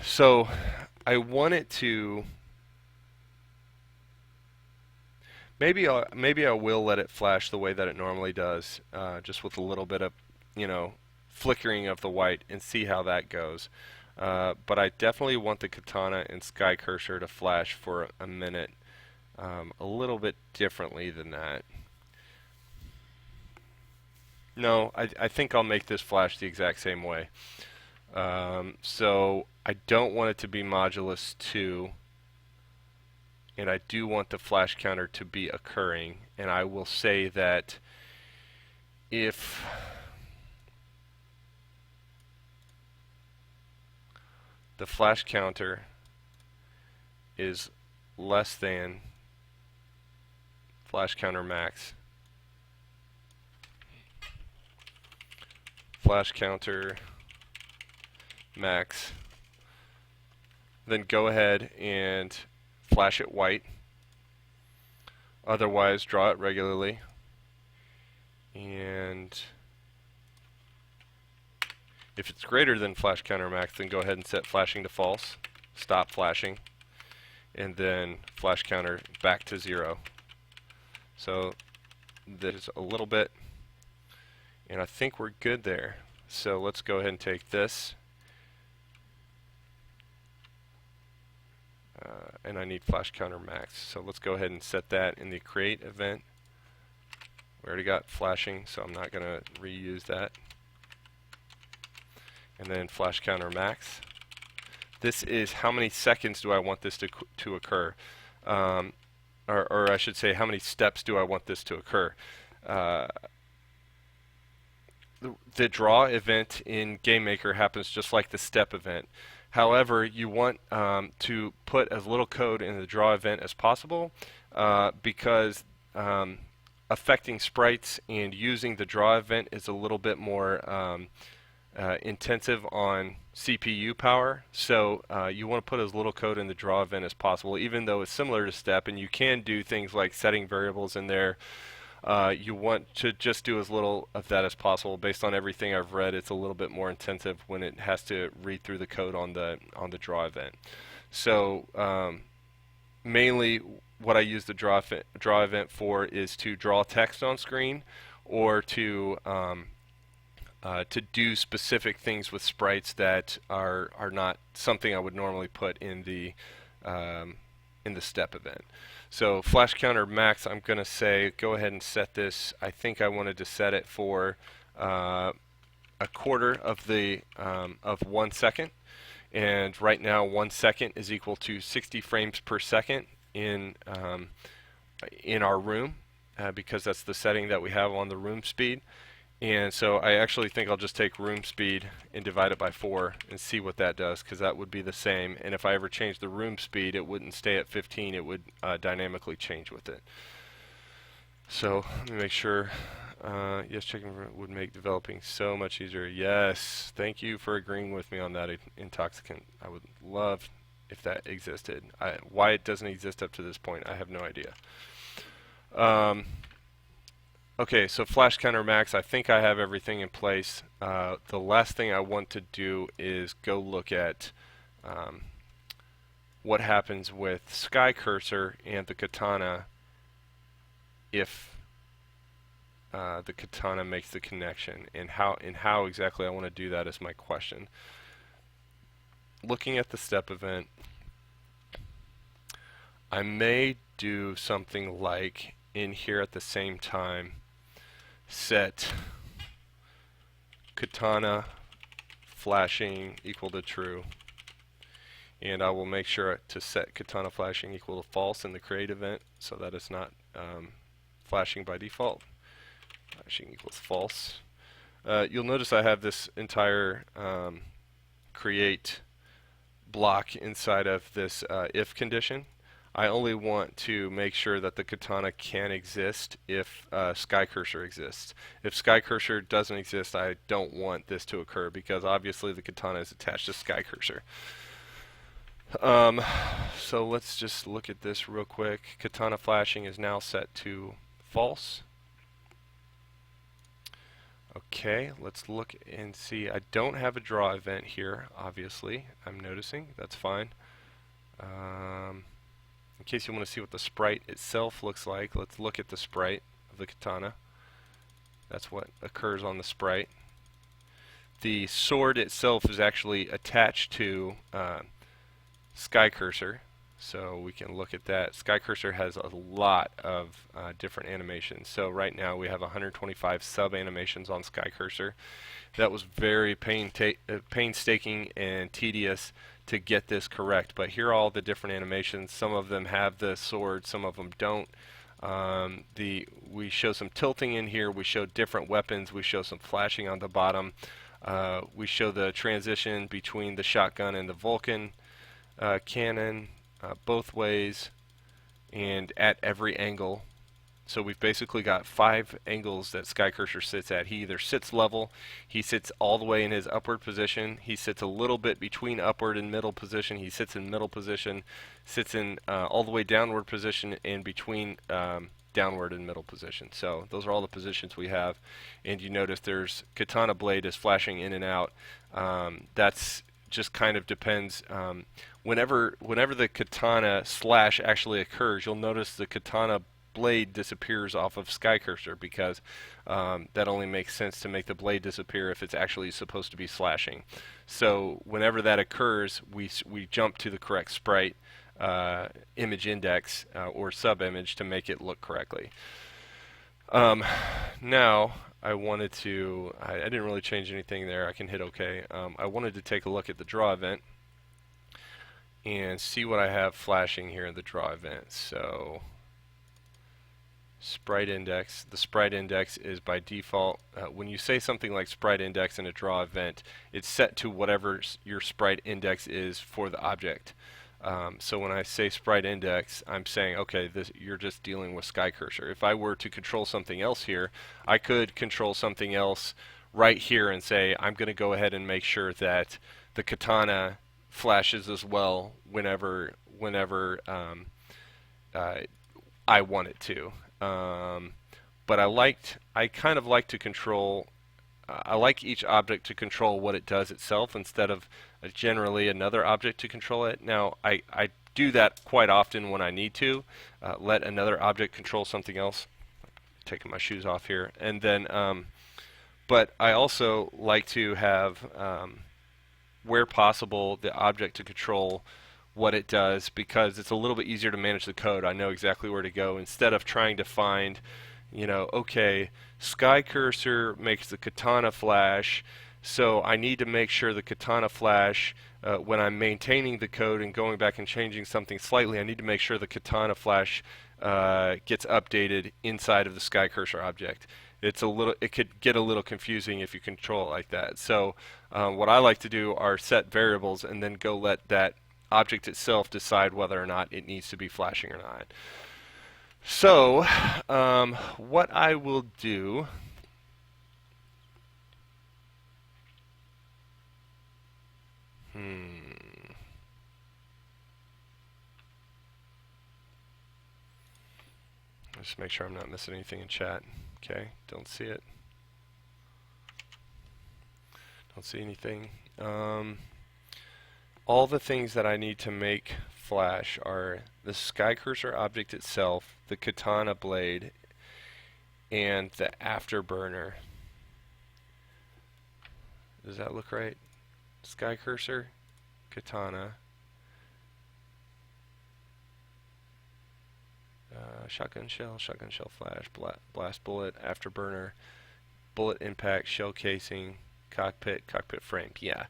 So I want it to, maybe I will let it flash the way that it normally does, just with a little bit of, flickering of the white, and see how that goes. But I definitely want the Katana and Skycurser to flash for a minute, a little bit differently than that. No, I think I'll make this flash the exact same way. So I don't want it to be modulus 2, and I do want the flash counter to be occurring, and I will say that if the flash counter is less than flash counter max, flash counter max, then go ahead and flash it white. Otherwise, draw it regularly. And if it's greater than flash counter max, then go ahead and set flashing to false, stop flashing, and then flash counter back to 0. So there's a little bit, and I think we're good there. So let's go ahead and take this, and I need flash counter max. So let's go ahead and set that in the create event. We already got flashing, so I'm not going to reuse that. And then flash counter max. This is how many seconds do I want this to occur, or I should say, how many steps do I want this to occur. The draw event in GameMaker happens just like the step event. However, you want to put as little code in the draw event as possible, because affecting sprites and using the draw event is a little bit more intensive on CPU power. So you want to put as little code in the draw event as possible, even though it's similar to step, and you can do things like setting variables in there. You want to just do as little of that as possible. Based on everything I've read, it's a little bit more intensive when it has to read through the code on the draw event. So mainly what I use the draw event for is to draw text on screen, or to do specific things with sprites that are not something I would normally put in the step event. So flash counter max, I'm going to say go ahead and set this. I think I wanted to set it for a quarter of 1 second, and right now 1 second is equal to 60 frames per second in our room, because that's the setting that we have on the room speed. And so I actually think I'll just take room speed and divide it by 4 and see what that does, because that would be the same. And if I ever change the room speed, it wouldn't stay at 15, it would dynamically change with it. So let me make sure. Yes, checking would make developing so much easier. Yes, thank you for agreeing with me on that, Intoxicant. I would love if that existed. Why it doesn't exist up to this point, I have no idea. Okay, so flash counter max, I think I have everything in place. The last thing I want to do is go look at what happens with Skycurser and the Katana if the Katana makes the connection, and how exactly I want to do that is my question. Looking at the step event, I may do something like in here at the same time set Katana flashing equal to true, and I will make sure to set Katana flashing equal to false in the create event, so that it's not flashing by default. Flashing equals false. You'll notice I have this entire create block inside of this if condition. I only want to make sure that the katana can exist if Skycurser exists. If Skycurser doesn't exist, I don't want this to occur because obviously the katana is attached to Skycurser. So let's just look at this real quick. Katana flashing is now set to false. Okay, let's look and see. I don't have a draw event here, obviously. I'm noticing. That's fine. In case you want to see what the sprite itself looks like, let's look at the sprite of the katana. That's what occurs on the sprite. The sword itself is actually attached to Skycurser, so we can look at that. Skycurser has a lot of different animations. So right now we have 125 sub animations on Skycurser. That was very painstaking and tedious to get this correct, but here are all the different animations. Some of them have the sword, some of them don't. We show some tilting in here, we show different weapons, we show some flashing on the bottom, we show the transition between the shotgun and the Vulcan cannon both ways and at every angle. So we've basically got 5 angles that Skycurser sits at. He either sits level, he sits all the way in his upward position, he sits a little bit between upward and middle position, he sits in middle position, sits in all the way downward position, and between downward and middle position. So those are all the positions we have. And you notice there's katana blade is flashing in and out. That's just kind of depends. Whenever the katana slash actually occurs, you'll notice the katana blade disappears off of Skycurser because that only makes sense to make the blade disappear if it's actually supposed to be slashing. So whenever that occurs, we jump to the correct sprite image index or sub image to make it look correctly. Now I wanted to, I didn't really change anything there. I can hit OK. I wanted to take a look at the draw event and see what I have flashing here in the draw event. So sprite index. The sprite index is by default, when you say something like sprite index in a draw event, it's set to whatever your sprite index is for the object. So when I say sprite index, I'm saying, okay, you're just dealing with Skycurser. If I were to control something else here, I could control something else right here and say, I'm going to go ahead and make sure that the katana flashes as well whenever I want it to. But I kind of like to control. I like each object to control what it does itself instead of generally another object to control it. Now, I do that quite often when I need to let another object control something else. Taking my shoes off here, and then, but I also like to have, where possible, the object to control what it does because it's a little bit easier to manage the code. I know exactly where to go instead of trying to find, okay, Skycurser makes the katana flash, so I need to make sure the katana flash, when I'm maintaining the code and going back and changing something slightly, I need to make sure the katana flash gets updated inside of the Skycurser object. It could get a little confusing if you control it like that. So what I like to do are set variables and then go let that object itself decide whether or not it needs to be flashing or not. So what I will do, just make sure I'm not missing anything in chat. Okay, don't see it. Don't see anything. All the things that I need to make flash are the Skycurser object itself, the katana blade, and the afterburner. Does that look right? Skycurser, katana, shotgun shell flash, blast bullet, afterburner, bullet impact, shell casing, cockpit frame. Yeah.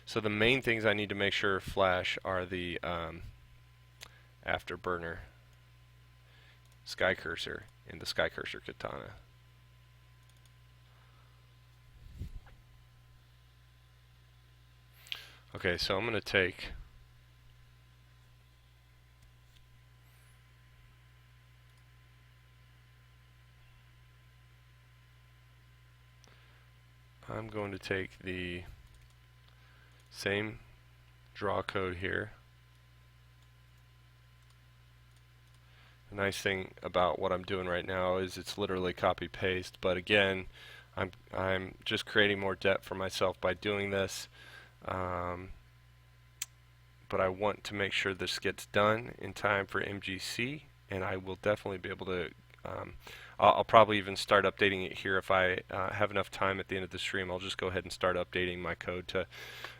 So the main things I need to make sure flash are the afterburner, Skycurser, and the Skycurser katana. Okay, so I'm going to take I'm going to take the same draw code here. The nice thing about what I'm doing right now is it's literally copy paste, but again, I'm just creating more debt for myself by doing this. But I want to make sure this gets done in time for MGC, and I will definitely be able to. I'll probably even start updating it here if I have enough time at the end of the stream. I'll just go ahead and start updating my code to.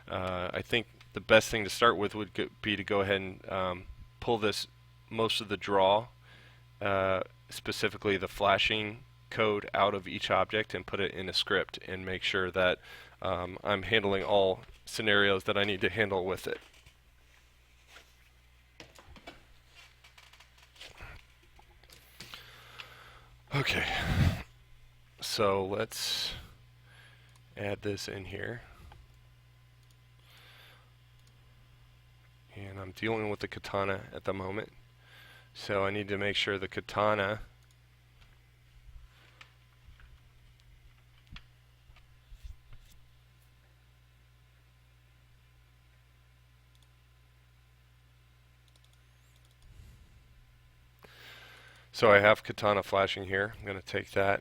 I think the best thing to start with would be to go ahead and pull this most of the draw, specifically the flashing code, out of each object and put it in a script and make sure that I'm handling all scenarios that I need to handle with it. Okay, so let's add this in here. And I'm dealing with the katana at the moment, so I need to make sure the katana So I have katana flashing here. I'm going to take that,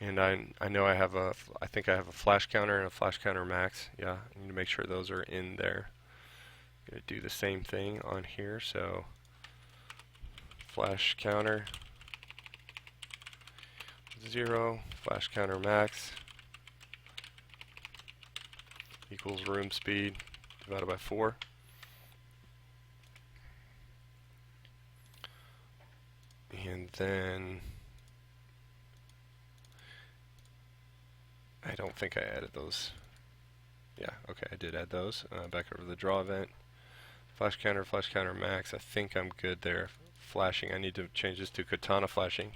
and I know I think I have a flash counter and a flash counter max. Yeah, I need to make sure those are in there. I'm going to do the same thing on here. So flash counter 0, flash counter max equals room speed divided by 4. And then I don't think I added those. Yeah, okay, I did add those. Back over to the draw event. Flash counter max. I think I'm good there. Flashing, I need to change this to katana flashing.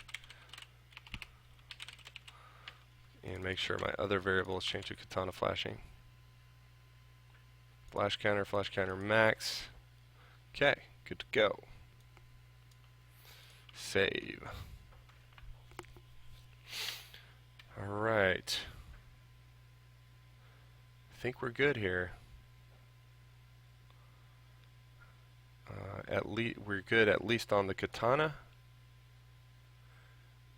And make sure my other variable is changed to katana flashing. Flash counter max. Okay, good to go. Save. Alright. I think we're good here. We're good at least on the katana.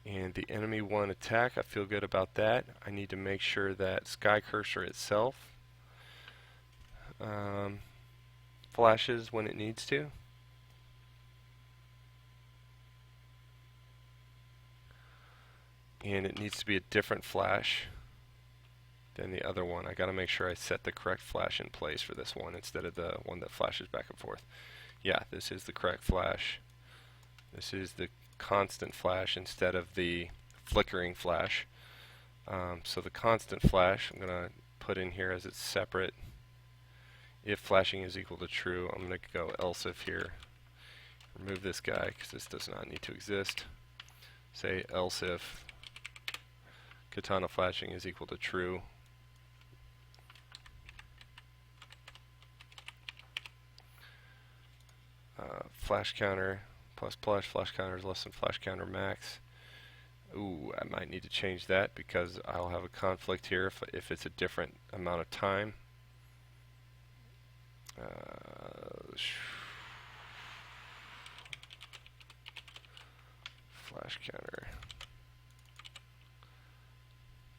And the enemy 1 attack, I feel good about that. I need to make sure that Skycurser itself flashes when it needs to. And it needs to be a different flash than the other one. I got to make sure I set the correct flash in place for this one instead of the one that flashes back and forth. Yeah, this is the correct flash. This is the constant flash instead of the flickering flash. So the constant flash I'm going to put in here as it's separate. If flashing is equal to true, I'm going to go else if here. Remove this guy because this does not need to exist. Say else if katana flashing is equal to true. Flash counter plus flash counter is less than flash counter max. Ooh, I might need to change that because I'll have a conflict here if it's a different amount of time. Flash counter.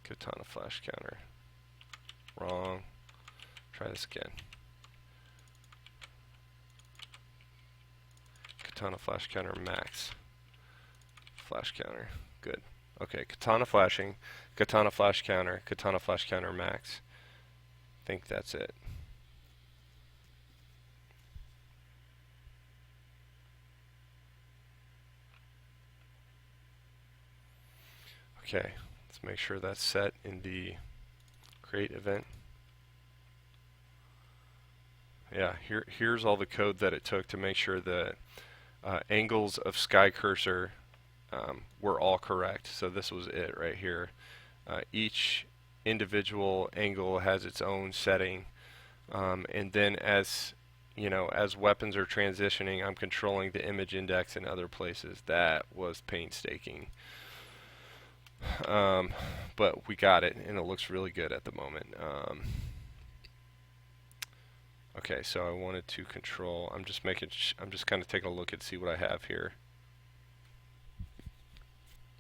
Katana flash counter. Wrong. Try this again. Katana flash counter max. Flash counter. Good. Okay, katana flashing, katana flash counter max. I think that's it. Okay, let's make sure that's set in the create event. Yeah, here's all the code that it took to make sure the angles of Skycurser were all correct. So this was it right here. Each individual angle has its own setting, and then as weapons are transitioning, I'm controlling the image index in other places. That was painstaking. But we got it, and it looks really good at the moment. Okay, so I wanted to control. I'm just kind of taking a look and see what I have here.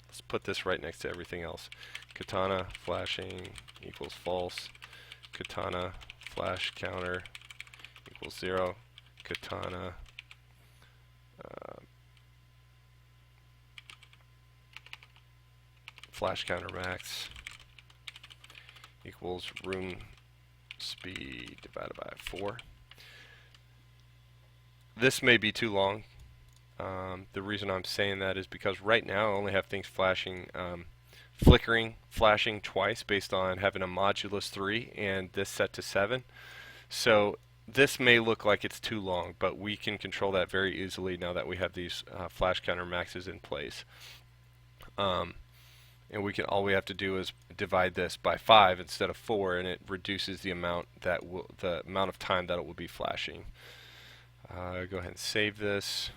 Let's put this right next to everything else. Katana flashing equals false. Katana flash counter equals 0. Katana flash counter max equals room speed divided by 4. This may be too long. The reason I'm saying that is because right now I only have things flashing, flickering, flashing twice based on having a modulus 3 and this set to 7. So this may look like it's too long, but we can control that very easily now that we have these flash counter maxes in place. And all we have to do is divide this by 5 instead of 4, and it reduces the amount of time that it will be flashing. Go ahead and save this.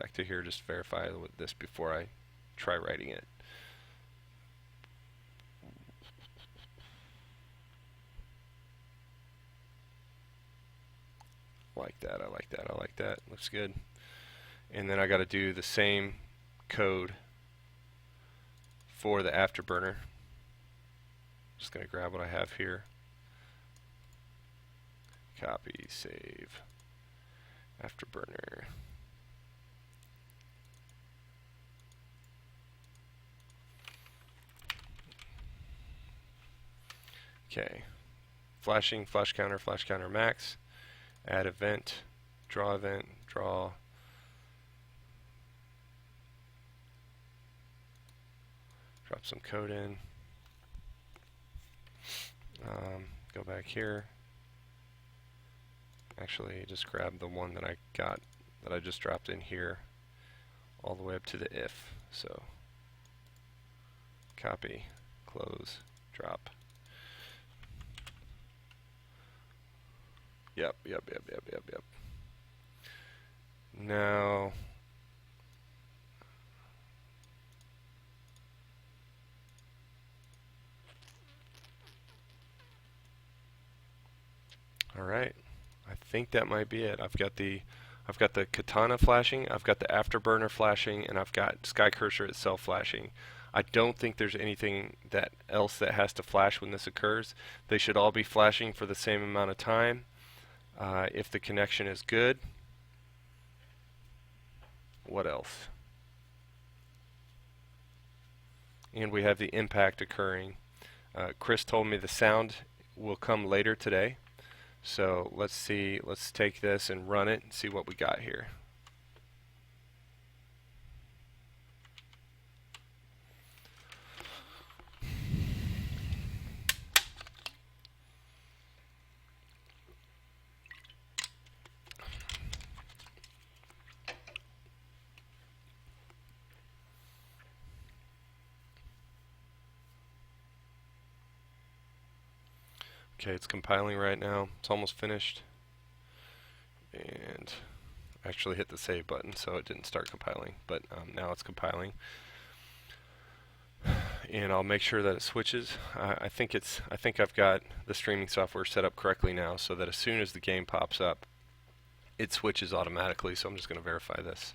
Back to here, just verify with this before I try writing it. Like that, I like that, I like that. Looks good. And then I got to do the same code for the afterburner. Just going to grab what I have here. Copy, save, afterburner. Okay, flashing, flash counter max, add event, draw, drop some code in, go back here, actually just grab the one that I just dropped in here all the way up to the if, so copy, close, drop. Yep. Now, all right. I think that might be it. I've got the katana flashing, I've got the afterburner flashing, and I've got Skycurser itself flashing. I don't think there's anything else that has to flash when this occurs. They should all be flashing for the same amount of time. If the connection is good, what else? And we have the impact occurring. Chris told me the sound will come later today. So let's see, let's take this and run it and see what we got here. Okay, it's compiling right now. It's almost finished. And I actually hit the save button, so it didn't start compiling, but now it's compiling. And I'll make sure that it switches. I think I've got the streaming software set up correctly now, so that as soon as the game pops up, it switches automatically. So I'm just going to verify this.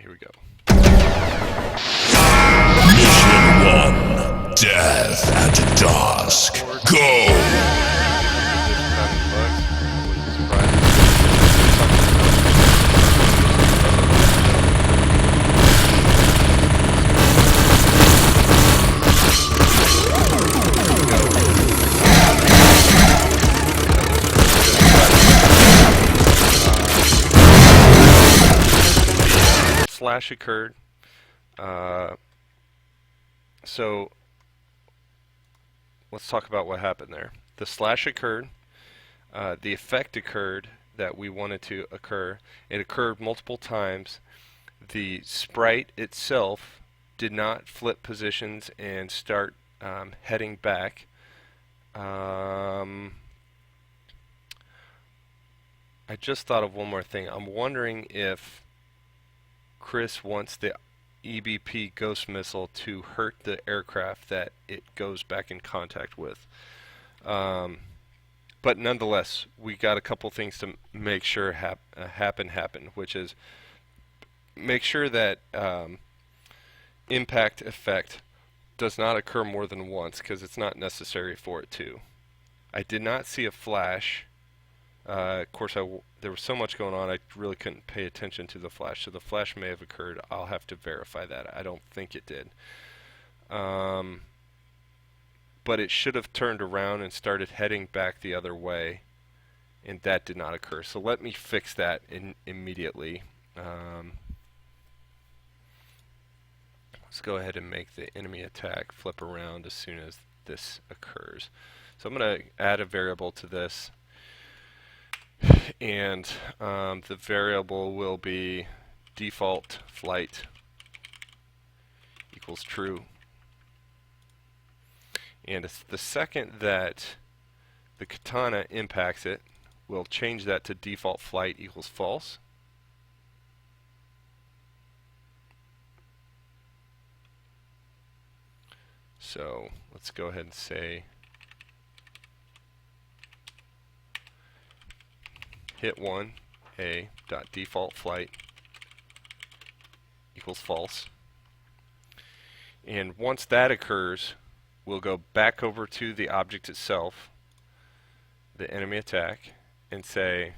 Here we go. Mission 1. Death at dusk. Go! Slash occurred. Uh, so let's talk about what happened there. The slash occurred. The effect occurred that we wanted to occur. It occurred multiple times. The sprite itself did not flip positions and start heading back. I just thought of one more thing. I'm wondering if Chris wants the EBP Ghost Missile to hurt the aircraft that it goes back in contact with. But nonetheless, we got a couple things to make sure happen, which is make sure that impact effect does not occur more than once, because it's not necessary for it to. I did not see a flash. Of course, there was so much going on, I really couldn't pay attention to the flash. So the flash may have occurred. I'll have to verify that. I don't think it did. But it should have turned around and started heading back the other way, and that did not occur. So let me fix that immediately. Let's go ahead and make the enemy attack flip around as soon as this occurs. So I'm going to add a variable to this, and the variable will be default flight equals true. And the second that the katana impacts it, we'll change that to default flight equals false. So let's go ahead and say hit 1 a dot default flight equals false. And once that occurs, we'll go back over to the object itself, the enemy attack, and say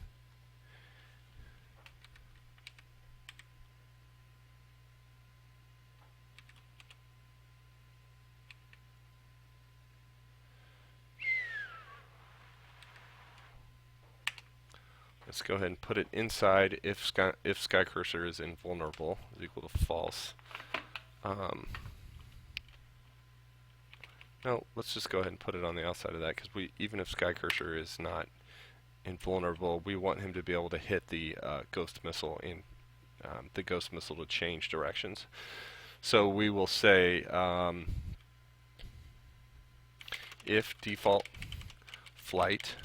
let's go ahead and put it inside if Skycurser is invulnerable is equal to false. No, let's just go ahead and put it on the outside of that, because even if Skycurser is not invulnerable, we want him to be able to hit the ghost missile and the ghost missile to change directions. So we will say if default flight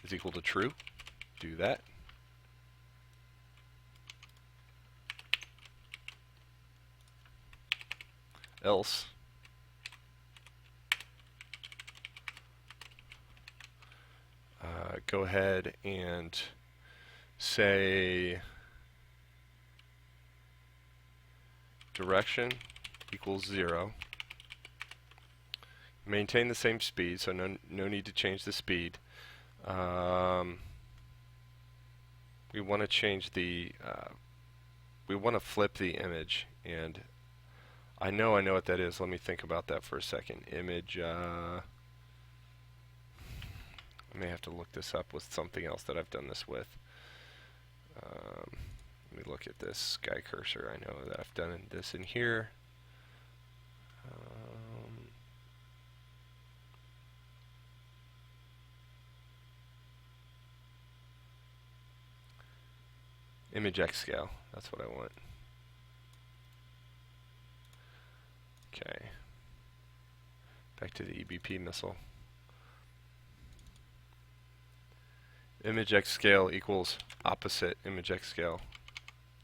is equal to true, do that. Else go ahead and say direction equals 0. Maintain the same speed, so no need to change the speed. We want to change the we want to flip the image, and I know what that is. Let me think about that for a second. Image, I may have to look this up with something else that I've done this with. Let me look at this Skycurser. I know that I've done this in here. Image X scale, that's what I want. Okay. Back to the EBP missile. Image X scale equals opposite image X scale,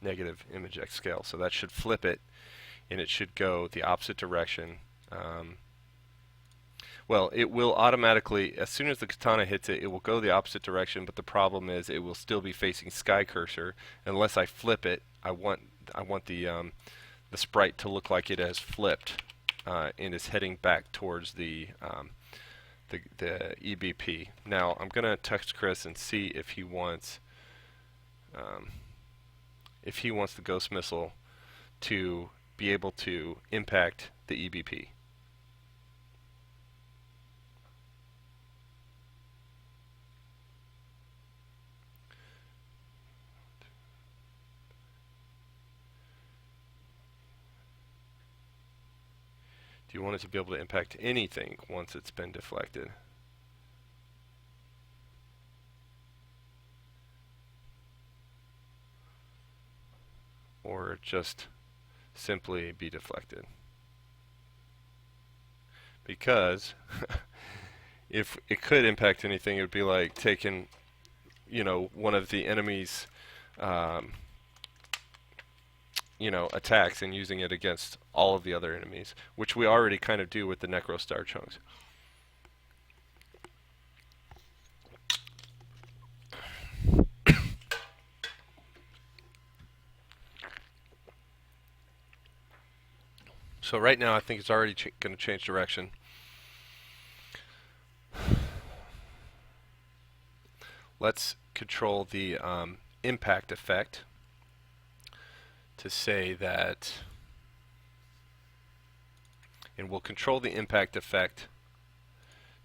negative image X scale. So that should flip it, and it should go the opposite direction. Well, it will automatically, as soon as the katana hits it, it will go the opposite direction, but the problem is it will still be facing Skycurser unless I flip it. I want the sprite to look like it has flipped and is heading back towards the EBP. Now I'm gonna text Chris and see if he wants the ghost missile to be able to impact the EBP. Do you want it to be able to impact anything once it's been deflected? Or just simply be deflected? Because if it could impact anything, it would be like taking, one of the enemy's, um, attacks and using it against all of the other enemies, which we already kind of do with the Necro Star Chunks. So right now I think it's already going to change direction. Let's control the impact effect to say that, and we'll control the impact effect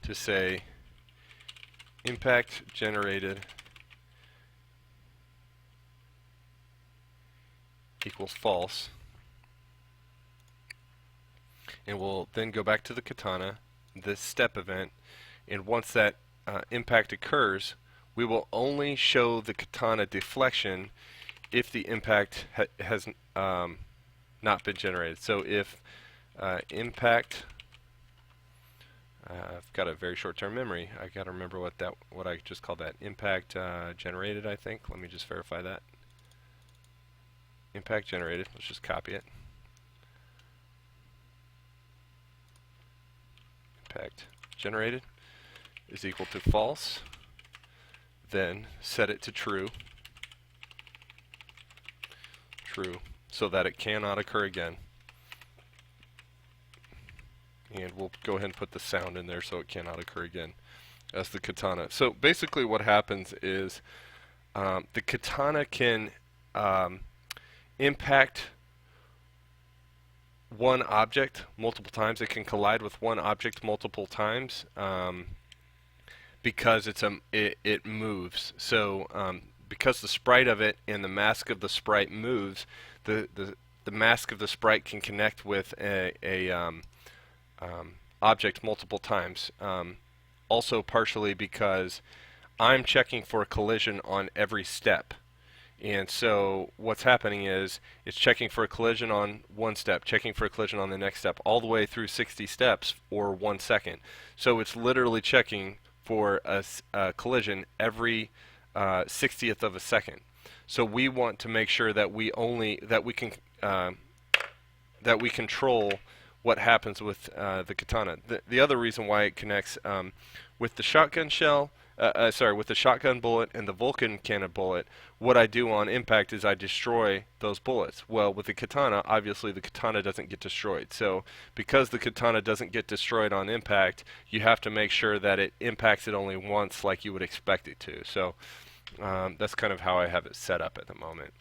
to say impact generated equals false. And we'll then go back to the katana, this step event, and once that impact occurs, we will only show the katana deflection if the impact has not been generated. So if impact, I've got a very short-term memory. I got to remember what I just called that. Impact generated, I think. Let me just verify that. Impact generated. Let's just copy it. Impact generated is equal to false. Then set it to true. True, so that it cannot occur again. And we'll go ahead and put the sound in there so it cannot occur again as the katana. So basically what happens is the katana can impact one object multiple times. It can collide with one object multiple times because it moves. So because the sprite of it and the mask of the sprite moves, the mask of the sprite can connect with a object multiple times. Also partially because I'm checking for a collision on every step. And so what's happening is it's checking for a collision on one step, checking for a collision on the next step, all the way through 60 steps or 1 second. So it's literally checking for a collision every 60th of a second. So we want to make sure that we control what happens with the katana. The other reason why it connects with the shotgun shell, with the shotgun bullet and the Vulcan cannon bullet, what I do on impact is I destroy those bullets. Well, with the katana, obviously the katana doesn't get destroyed. So because the katana doesn't get destroyed on impact, you have to make sure that it impacts it only once like you would expect it to. So that's kind of how I have it set up at the moment.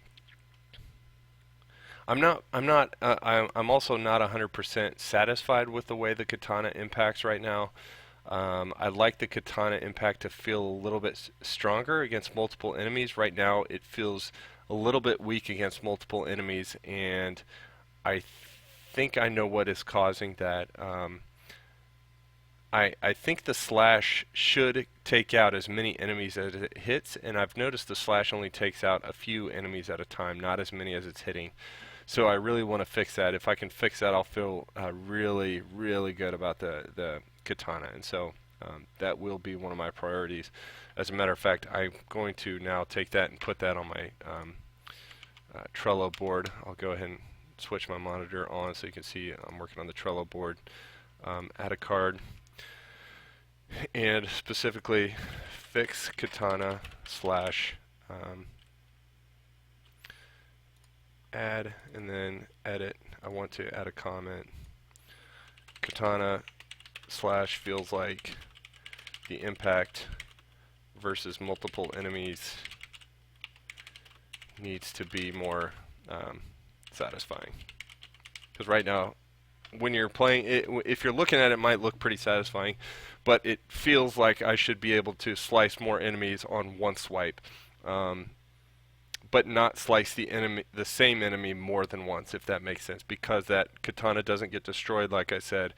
I'm also not 100% satisfied with the way the katana impacts right now. I'd like the katana impact to feel a little bit stronger against multiple enemies. Right now it feels a little bit weak against multiple enemies, and I think I know what is causing that. I think the slash should take out as many enemies as it hits, and I've noticed the slash only takes out a few enemies at a time, not as many as it's hitting. So I really want to fix that. If I can fix that, I'll feel really, really good about the katana, and so that will be one of my priorities. As a matter of fact, I'm going to now take that and put that on my Trello board. I'll go ahead and switch my monitor on so you can see I'm working on the Trello board. Add a card, and specifically fix katana slash add, and then edit. I want to add a comment. Katana slash feels like the impact versus multiple enemies needs to be more satisfying. Because right now, when you're playing it, if you're looking at it, it might look pretty satisfying, but it feels like I should be able to slice more enemies on one swipe. but not slice the same enemy more than once, if that makes sense. Because that katana doesn't get destroyed, like I said,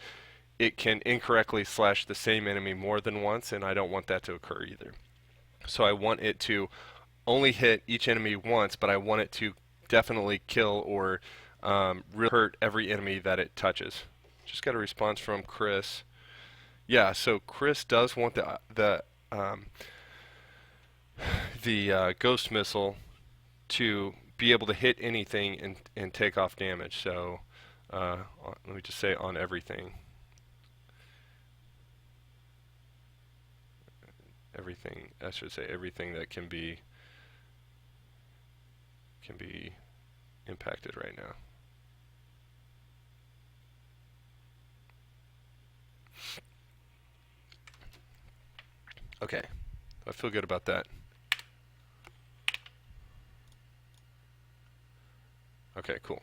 it can incorrectly slash the same enemy more than once, and I don't want that to occur either. So I want it to only hit each enemy once, but I want it to definitely kill or really hurt every enemy that it touches. Just got a response from Chris. Yeah, so Chris does want the ghost missile to be able to hit anything and take off damage. So let me just say on everything. Everything, I should say everything that can be impacted right now. Okay, I feel good about that. Okay, cool.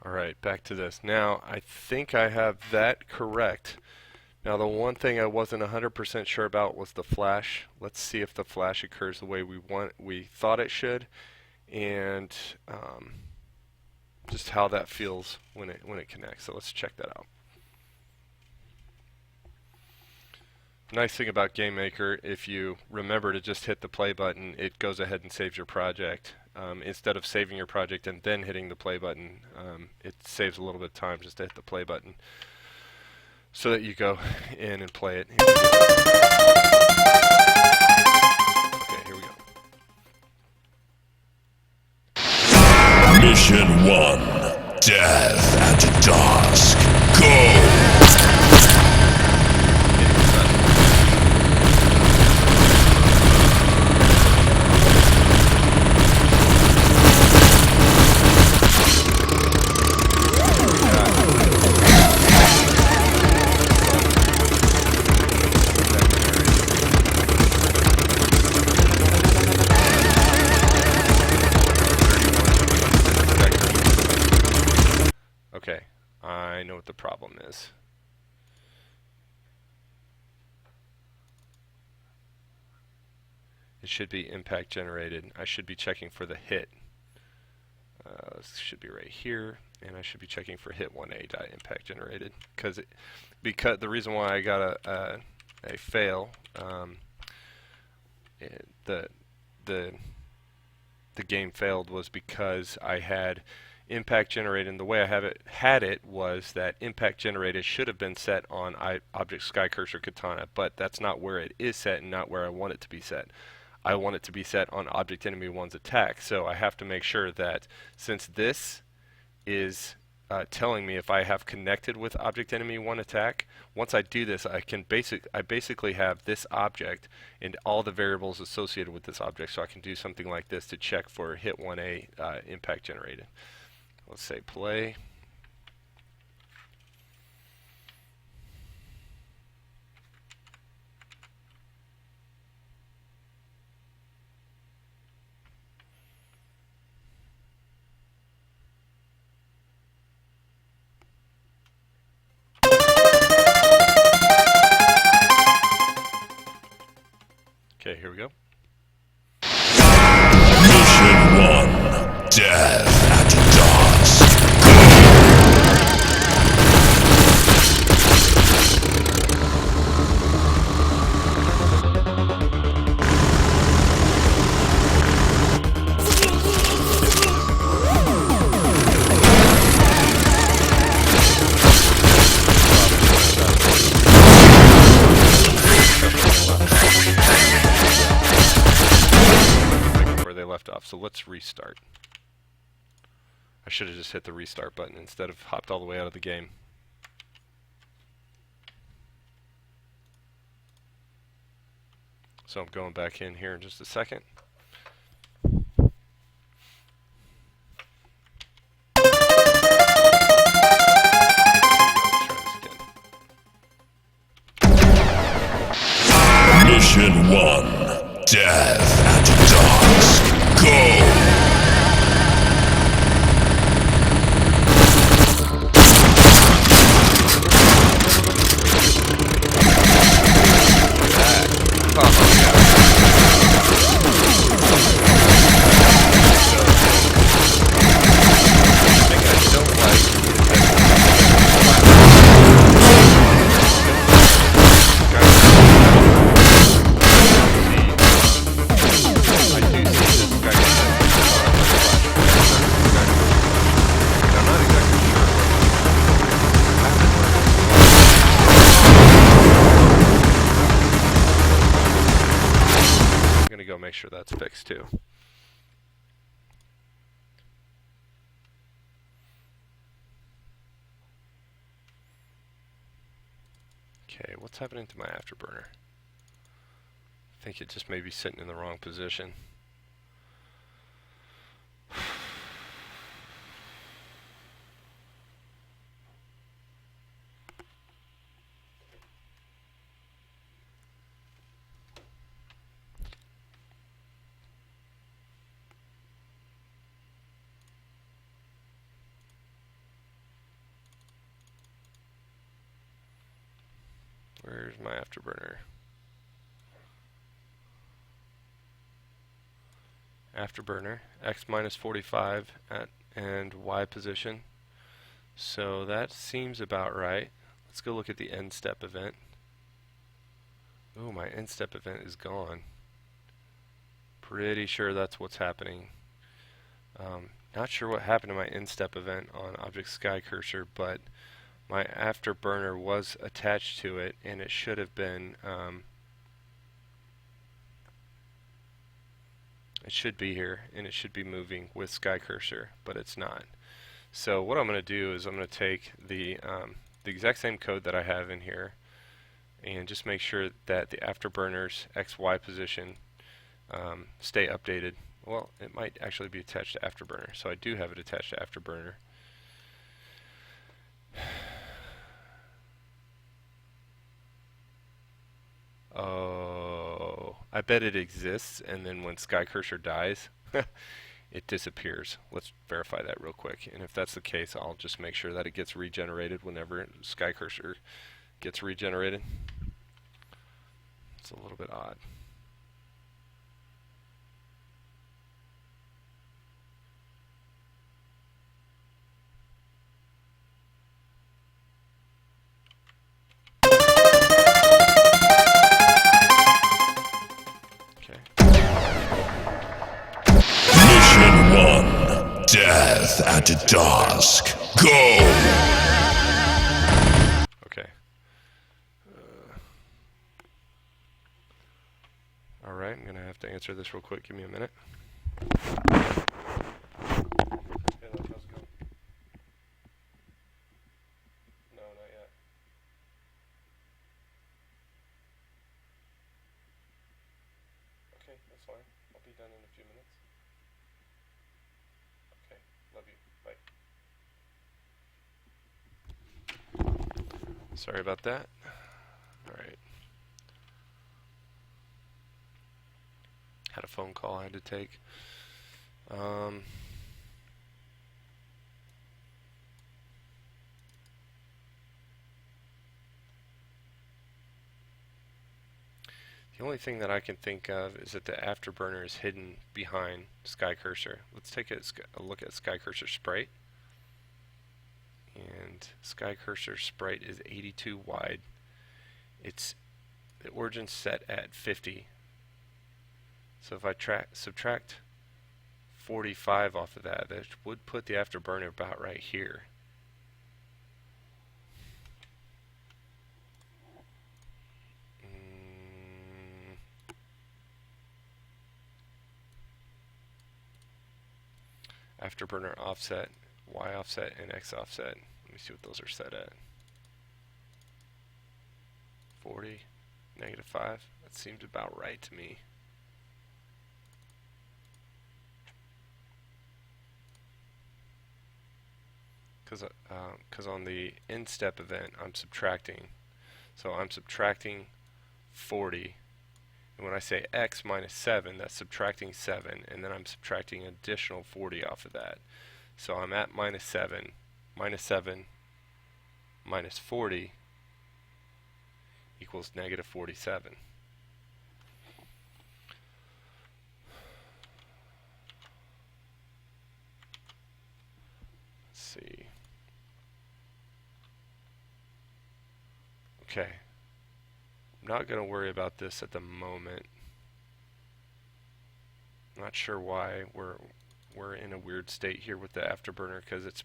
Alright, back to this. Now, I think I have that correct. Now, the one thing I wasn't 100% sure about was the flash. Let's see if the flash occurs the way we thought it should, and just how that feels when it connects. So let's check that out. Nice thing about GameMaker, if you remember to just hit the play button, it goes ahead and saves your project. Instead of saving your project and then hitting the play button, it saves a little bit of time just to hit the play button so that you go in and play it. Okay, here we go. Mission 1. Death at dusk. Go! Okay, I know what the problem is. It should be impact generated. I should be checking for the hit. This should be right here, and I should be checking for hit 1A dot impact generated. Because the reason why I got a fail, the game failed was because I had impact generated, and the way I had it was that impact generated should have been set on object Skycurser Katana, but that's not where it is set and not where I want it to be set. I want it to be set on object enemy 1's attack, so I have to make sure that since this is telling me if I have connected with object enemy 1 attack, once I do this, I basically have this object and all the variables associated with this object, so I can do something like this to check for hit 1A impact generated. Let's say play. Okay, here we go. Mission 1. Death at dusk. Off. So let's restart. I should have just hit the restart button instead of hopped all the way out of the game. So I'm going back in here in just a second. Mission 1. Death at dusk. Go! fixed too. Okay, what's happening to my afterburner? I think it just may be sitting in the wrong position. Where's my afterburner? Afterburner, X minus 45 and Y position. So that seems about right. Let's go look at the end step event. Oh, my end step event is gone. Pretty sure that's what's happening. Not sure what happened to my end step event on Object Skycurser, but my afterburner was attached to it, and it should have been, it should be here, and it should be moving with Skycurser, but it's not. So what I'm going to do is I'm going to take the exact same code that I have in here, and just make sure that the afterburner's XY position stay updated. Well, it might actually be attached to afterburner, so I do have it attached to afterburner. Oh, I bet it exists, and then when Skycurser dies, it disappears. Let's verify that real quick, and if that's the case, I'll just make sure that it gets regenerated whenever Skycurser gets regenerated. It's a little bit odd. Mission 1. Death at dusk. Go! Okay. Alright, I'm going to have to answer this real quick. Give me a minute. Hey, how's it going? No, not yet. Okay, that's fine. I'll be done in a few minutes. Okay, love you. Bye. Sorry about that. Alright. Had a phone call I had to take. The only thing that I can think of is that the afterburner is hidden behind Skycurser. Let's take a look at Skycurser sprite. And Skycurser sprite is 82 wide. It's the origin set at 50. So if I subtract 45 off of that, that would put the afterburner about right here. Afterburner offset, Y offset, and X offset. Let me see what those are set at. 40, -5. That seems about right to me. Because on the end step event, I'm subtracting. So I'm subtracting 40. And when I say X minus 7, that's subtracting 7. And then I'm subtracting an additional 40 off of that. So I'm at minus 7. Minus 7 minus 40 equals -47. Let's see. Okay. I'm not going to worry about this at the moment. I'm not sure why we're in a weird state here with the afterburner, because it's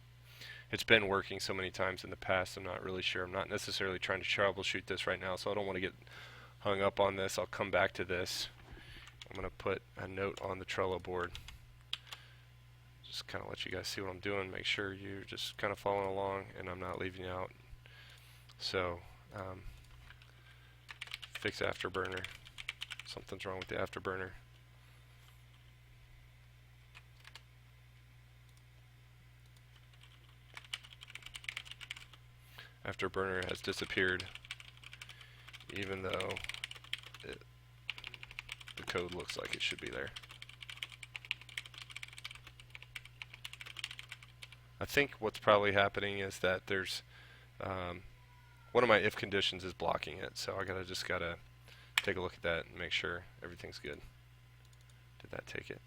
been working so many times in the past. I'm not really sure. I'm not necessarily trying to troubleshoot this right now, so I don't want to get hung up on this. I'll come back to this I'm going to put a note on the Trello board. Just kind of let you guys see what I'm doing. Make sure you're just kind of following along and I'm not leaving you out. So, fix afterburner. Something's wrong with the afterburner. Afterburner has disappeared, even though the code looks like it should be there. I think what's probably happening is that there's one of my if conditions is blocking it, so I just gotta take a look at that and make sure everything's good. Did that take it?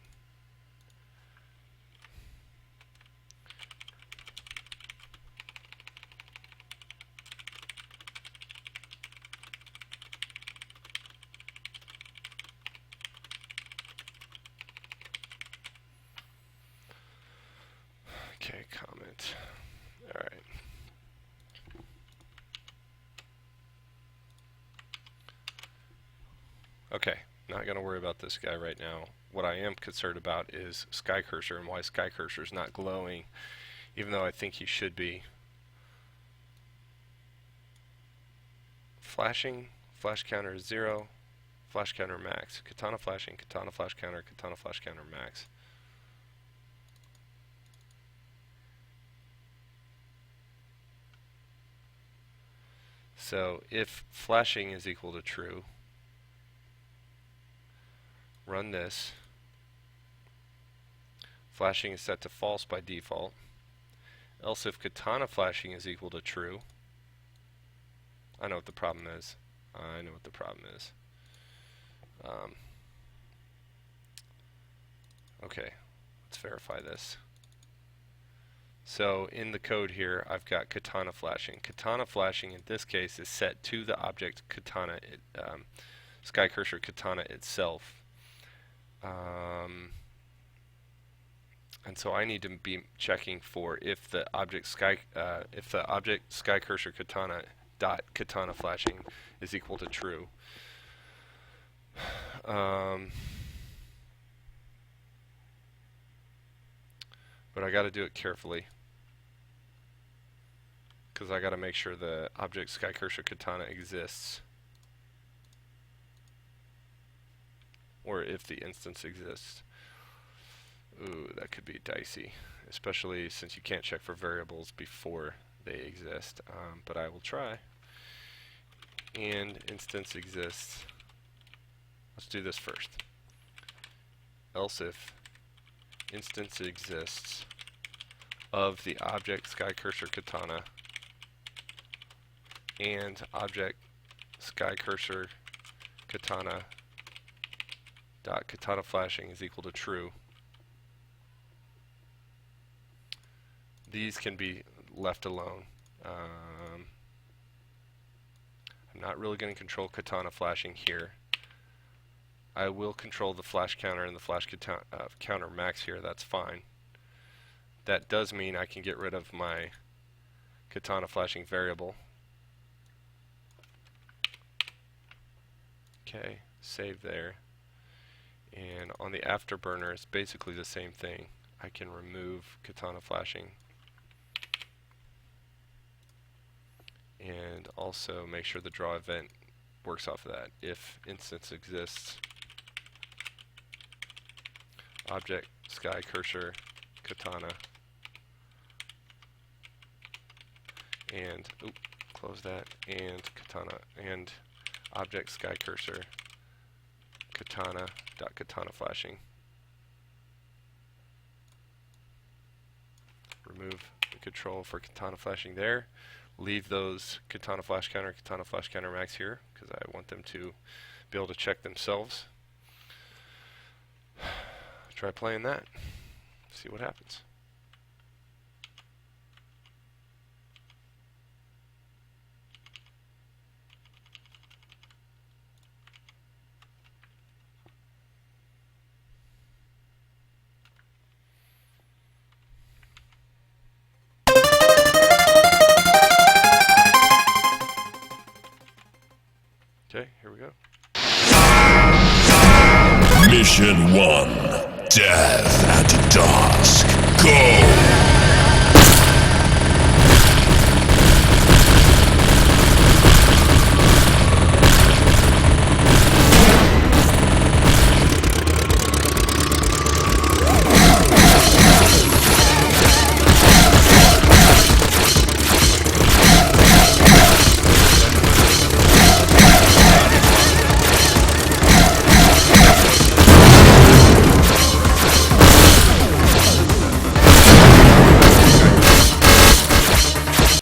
Okay, comment. All right. Okay, not going to worry about this guy right now. What I am concerned about is Skycurser and why Skycurser is not glowing, even though I think he should be. Flashing, flash counter is 0, flash counter max. Katana flashing, katana flash counter max. So if flashing is equal to true, run this. Flashing is set to false by default. Else if katana flashing is equal to true, I know what the problem is. Okay, let's verify this. So in the code here, I've got katana flashing. Katana flashing in this case is set to the object katana, Skycurser katana itself. And so I need to be checking for if the object Skycurser katana dot katana flashing is equal to true. But I got to do it carefully, because I got to make sure the object Skycurser katana exists, or if the instance exists. Ooh, that could be dicey, especially since you can't check for variables before they exist, but I will try. And instance exists. Let's do this first. Else if instance exists of the object Skycurser katana and object Skycurser katana dot katana flashing is equal to true, these can be left alone. I'm not really going to control katana flashing here. I will control the flash counter and the flash counter max here. That's fine. That does mean I can get rid of my katana flashing variable. Okay, save there. And on the afterburner, it's basically the same thing. I can remove katana flashing and also make sure the draw event works off of that. If instance exists, object Skycurser katana and close that, and katana and object Skycurser katana dot katana flashing. Remove the control for katana flashing there. Leave those katana flash counter max here, because I want them to be able to check themselves. Try playing that. See what happens. Okay, here we go. Mission 1. Death at dusk. Go!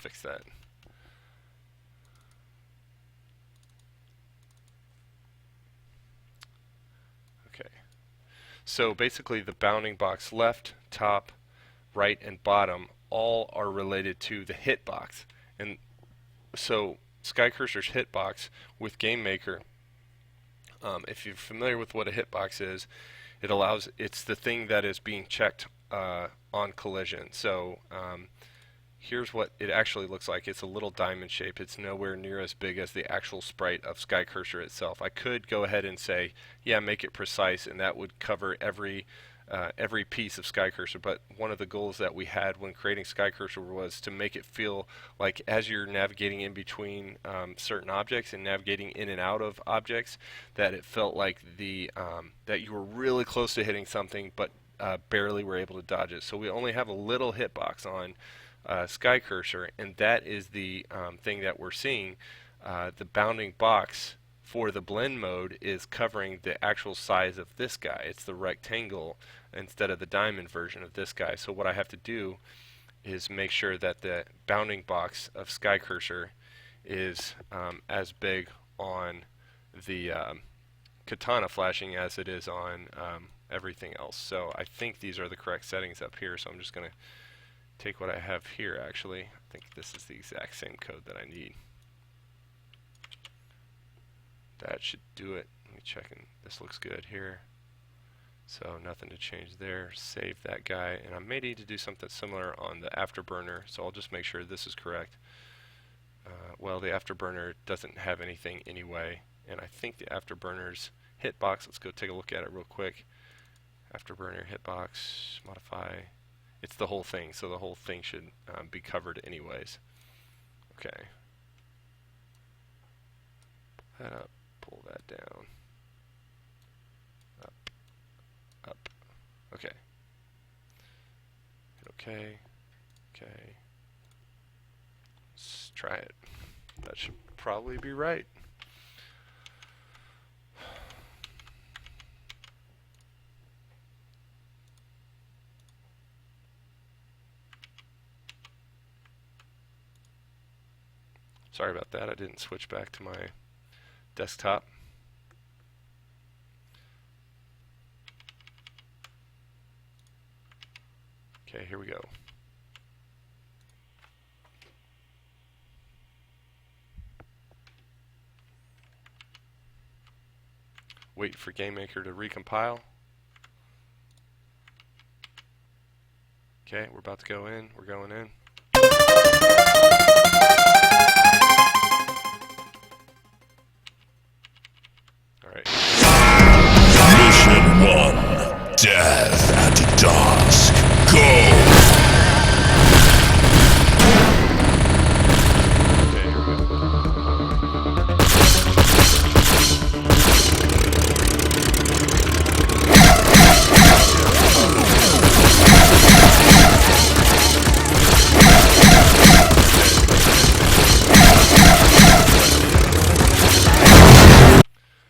Fix that. Okay. So basically the bounding box left, top, right, and bottom all are related to the hitbox. And so Skycurser's hitbox with GameMaker, if you're familiar with what a hitbox is, it's the thing that is being checked on collision. So here's what it actually looks like. It's a little diamond shape. It's nowhere near as big as the actual sprite of Skycurser itself. I could go ahead and say, yeah, make it precise, and that would cover every piece of Skycurser. But one of the goals that we had when creating Skycurser was to make it feel like as you're navigating in between certain objects and navigating in and out of objects, that it felt like that you were really close to hitting something, but barely were able to dodge it. So we only have a little hitbox on Skycurser, and that is the thing that we're seeing. The bounding box for the blend mode is covering the actual size of this guy. It's the rectangle instead of the diamond version of this guy. So what I have to do is make sure that the bounding box of Skycurser is as big on the katana flashing as it is on everything else. So I think these are the correct settings up here, so I'm just going to take what I have here. Actually, I think this is the exact same code that I need. That should do it. Let me check, and this looks good here. So nothing to change there. Save that guy, and I may need to do something similar on the afterburner, so I'll just make sure this is correct. Well, the afterburner doesn't have anything anyway, and I think the afterburner's hitbox, let's go take a look at it real quick. Afterburner, hitbox, modify. It's the whole thing, so the whole thing should be covered anyways. Okay. Pull that up, pull that down. Up, up. Okay. Hit OK. Okay. Let's try it. That should probably be right. Sorry about that, I didn't switch back to my desktop. Okay, here we go. Wait for GameMaker to recompile. Okay, we're about to go in. We're going in. Mission 1. Death at dusk. Go! Okay, here we go.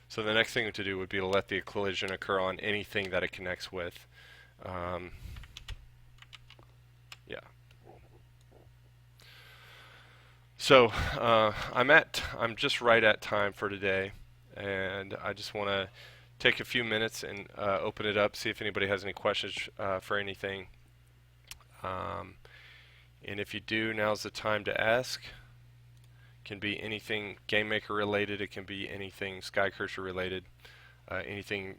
So the next thing to do would be to let the collision occur on anything that it connects with. Yeah. So I'm just right at time for today, and I just want to take a few minutes and open it up, see if anybody has any questions for anything. And if you do, now's the time to ask. Can be anything GameMaker related, it can be anything Skycurser related, anything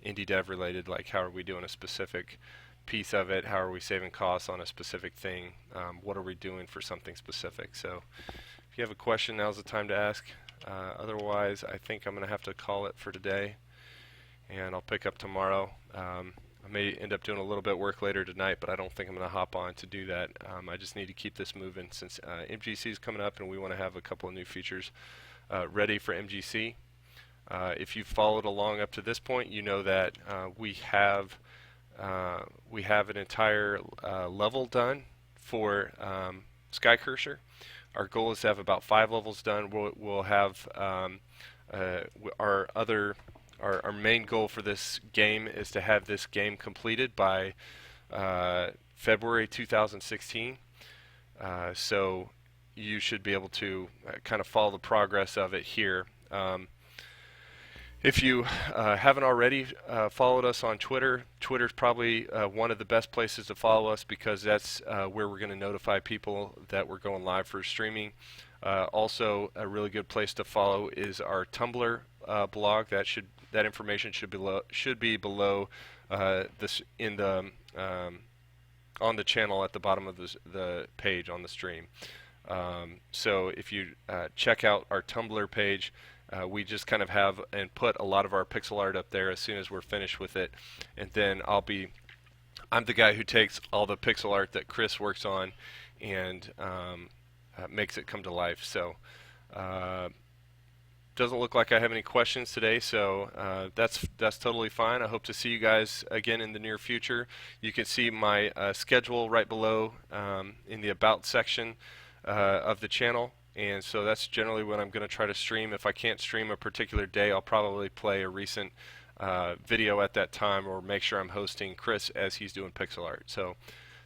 indie dev related, like how are we doing a specific piece of it, how are we saving costs on a specific thing, what are we doing for something specific. So if you have a question, now's the time to ask. Otherwise, I think I'm going to have to call it for today, and I'll pick up tomorrow. I may end up doing a little bit of work later tonight, but I don't think I'm going to hop on to do that. I just need to keep this moving since MGC is coming up, and we want to have a couple of new features ready for MGC. If you've followed along up to this point, you know that we have an entire level done for Skycurser. Our goal is to have about 5 levels done. We'll have our main goal for this game is to have this game completed by February 2016. So you should be able to kind of follow the progress of it here. If you haven't already followed us on Twitter, Twitter's probably one of the best places to follow us because that's where we're going to notify people that we're going live for streaming. Also, a really good place to follow is our Tumblr blog. That information should be below this in the on the channel at the bottom of the page on the stream. So if you check out our Tumblr page. We just kind of have and put a lot of our pixel art up there as soon as we're finished with it, and then I'm the guy who takes all the pixel art that Chris works on and makes it come to life. So doesn't look like I have any questions today, so that's totally fine. I hope to see you guys again in the near future. You can see my schedule right below in the About section of the channel. And so that's generally when I'm going to try to stream. If I can't stream a particular day, I'll probably play a recent video at that time or make sure I'm hosting Chris as he's doing pixel art. So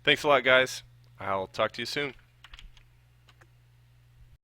thanks a lot, guys. I'll talk to you soon.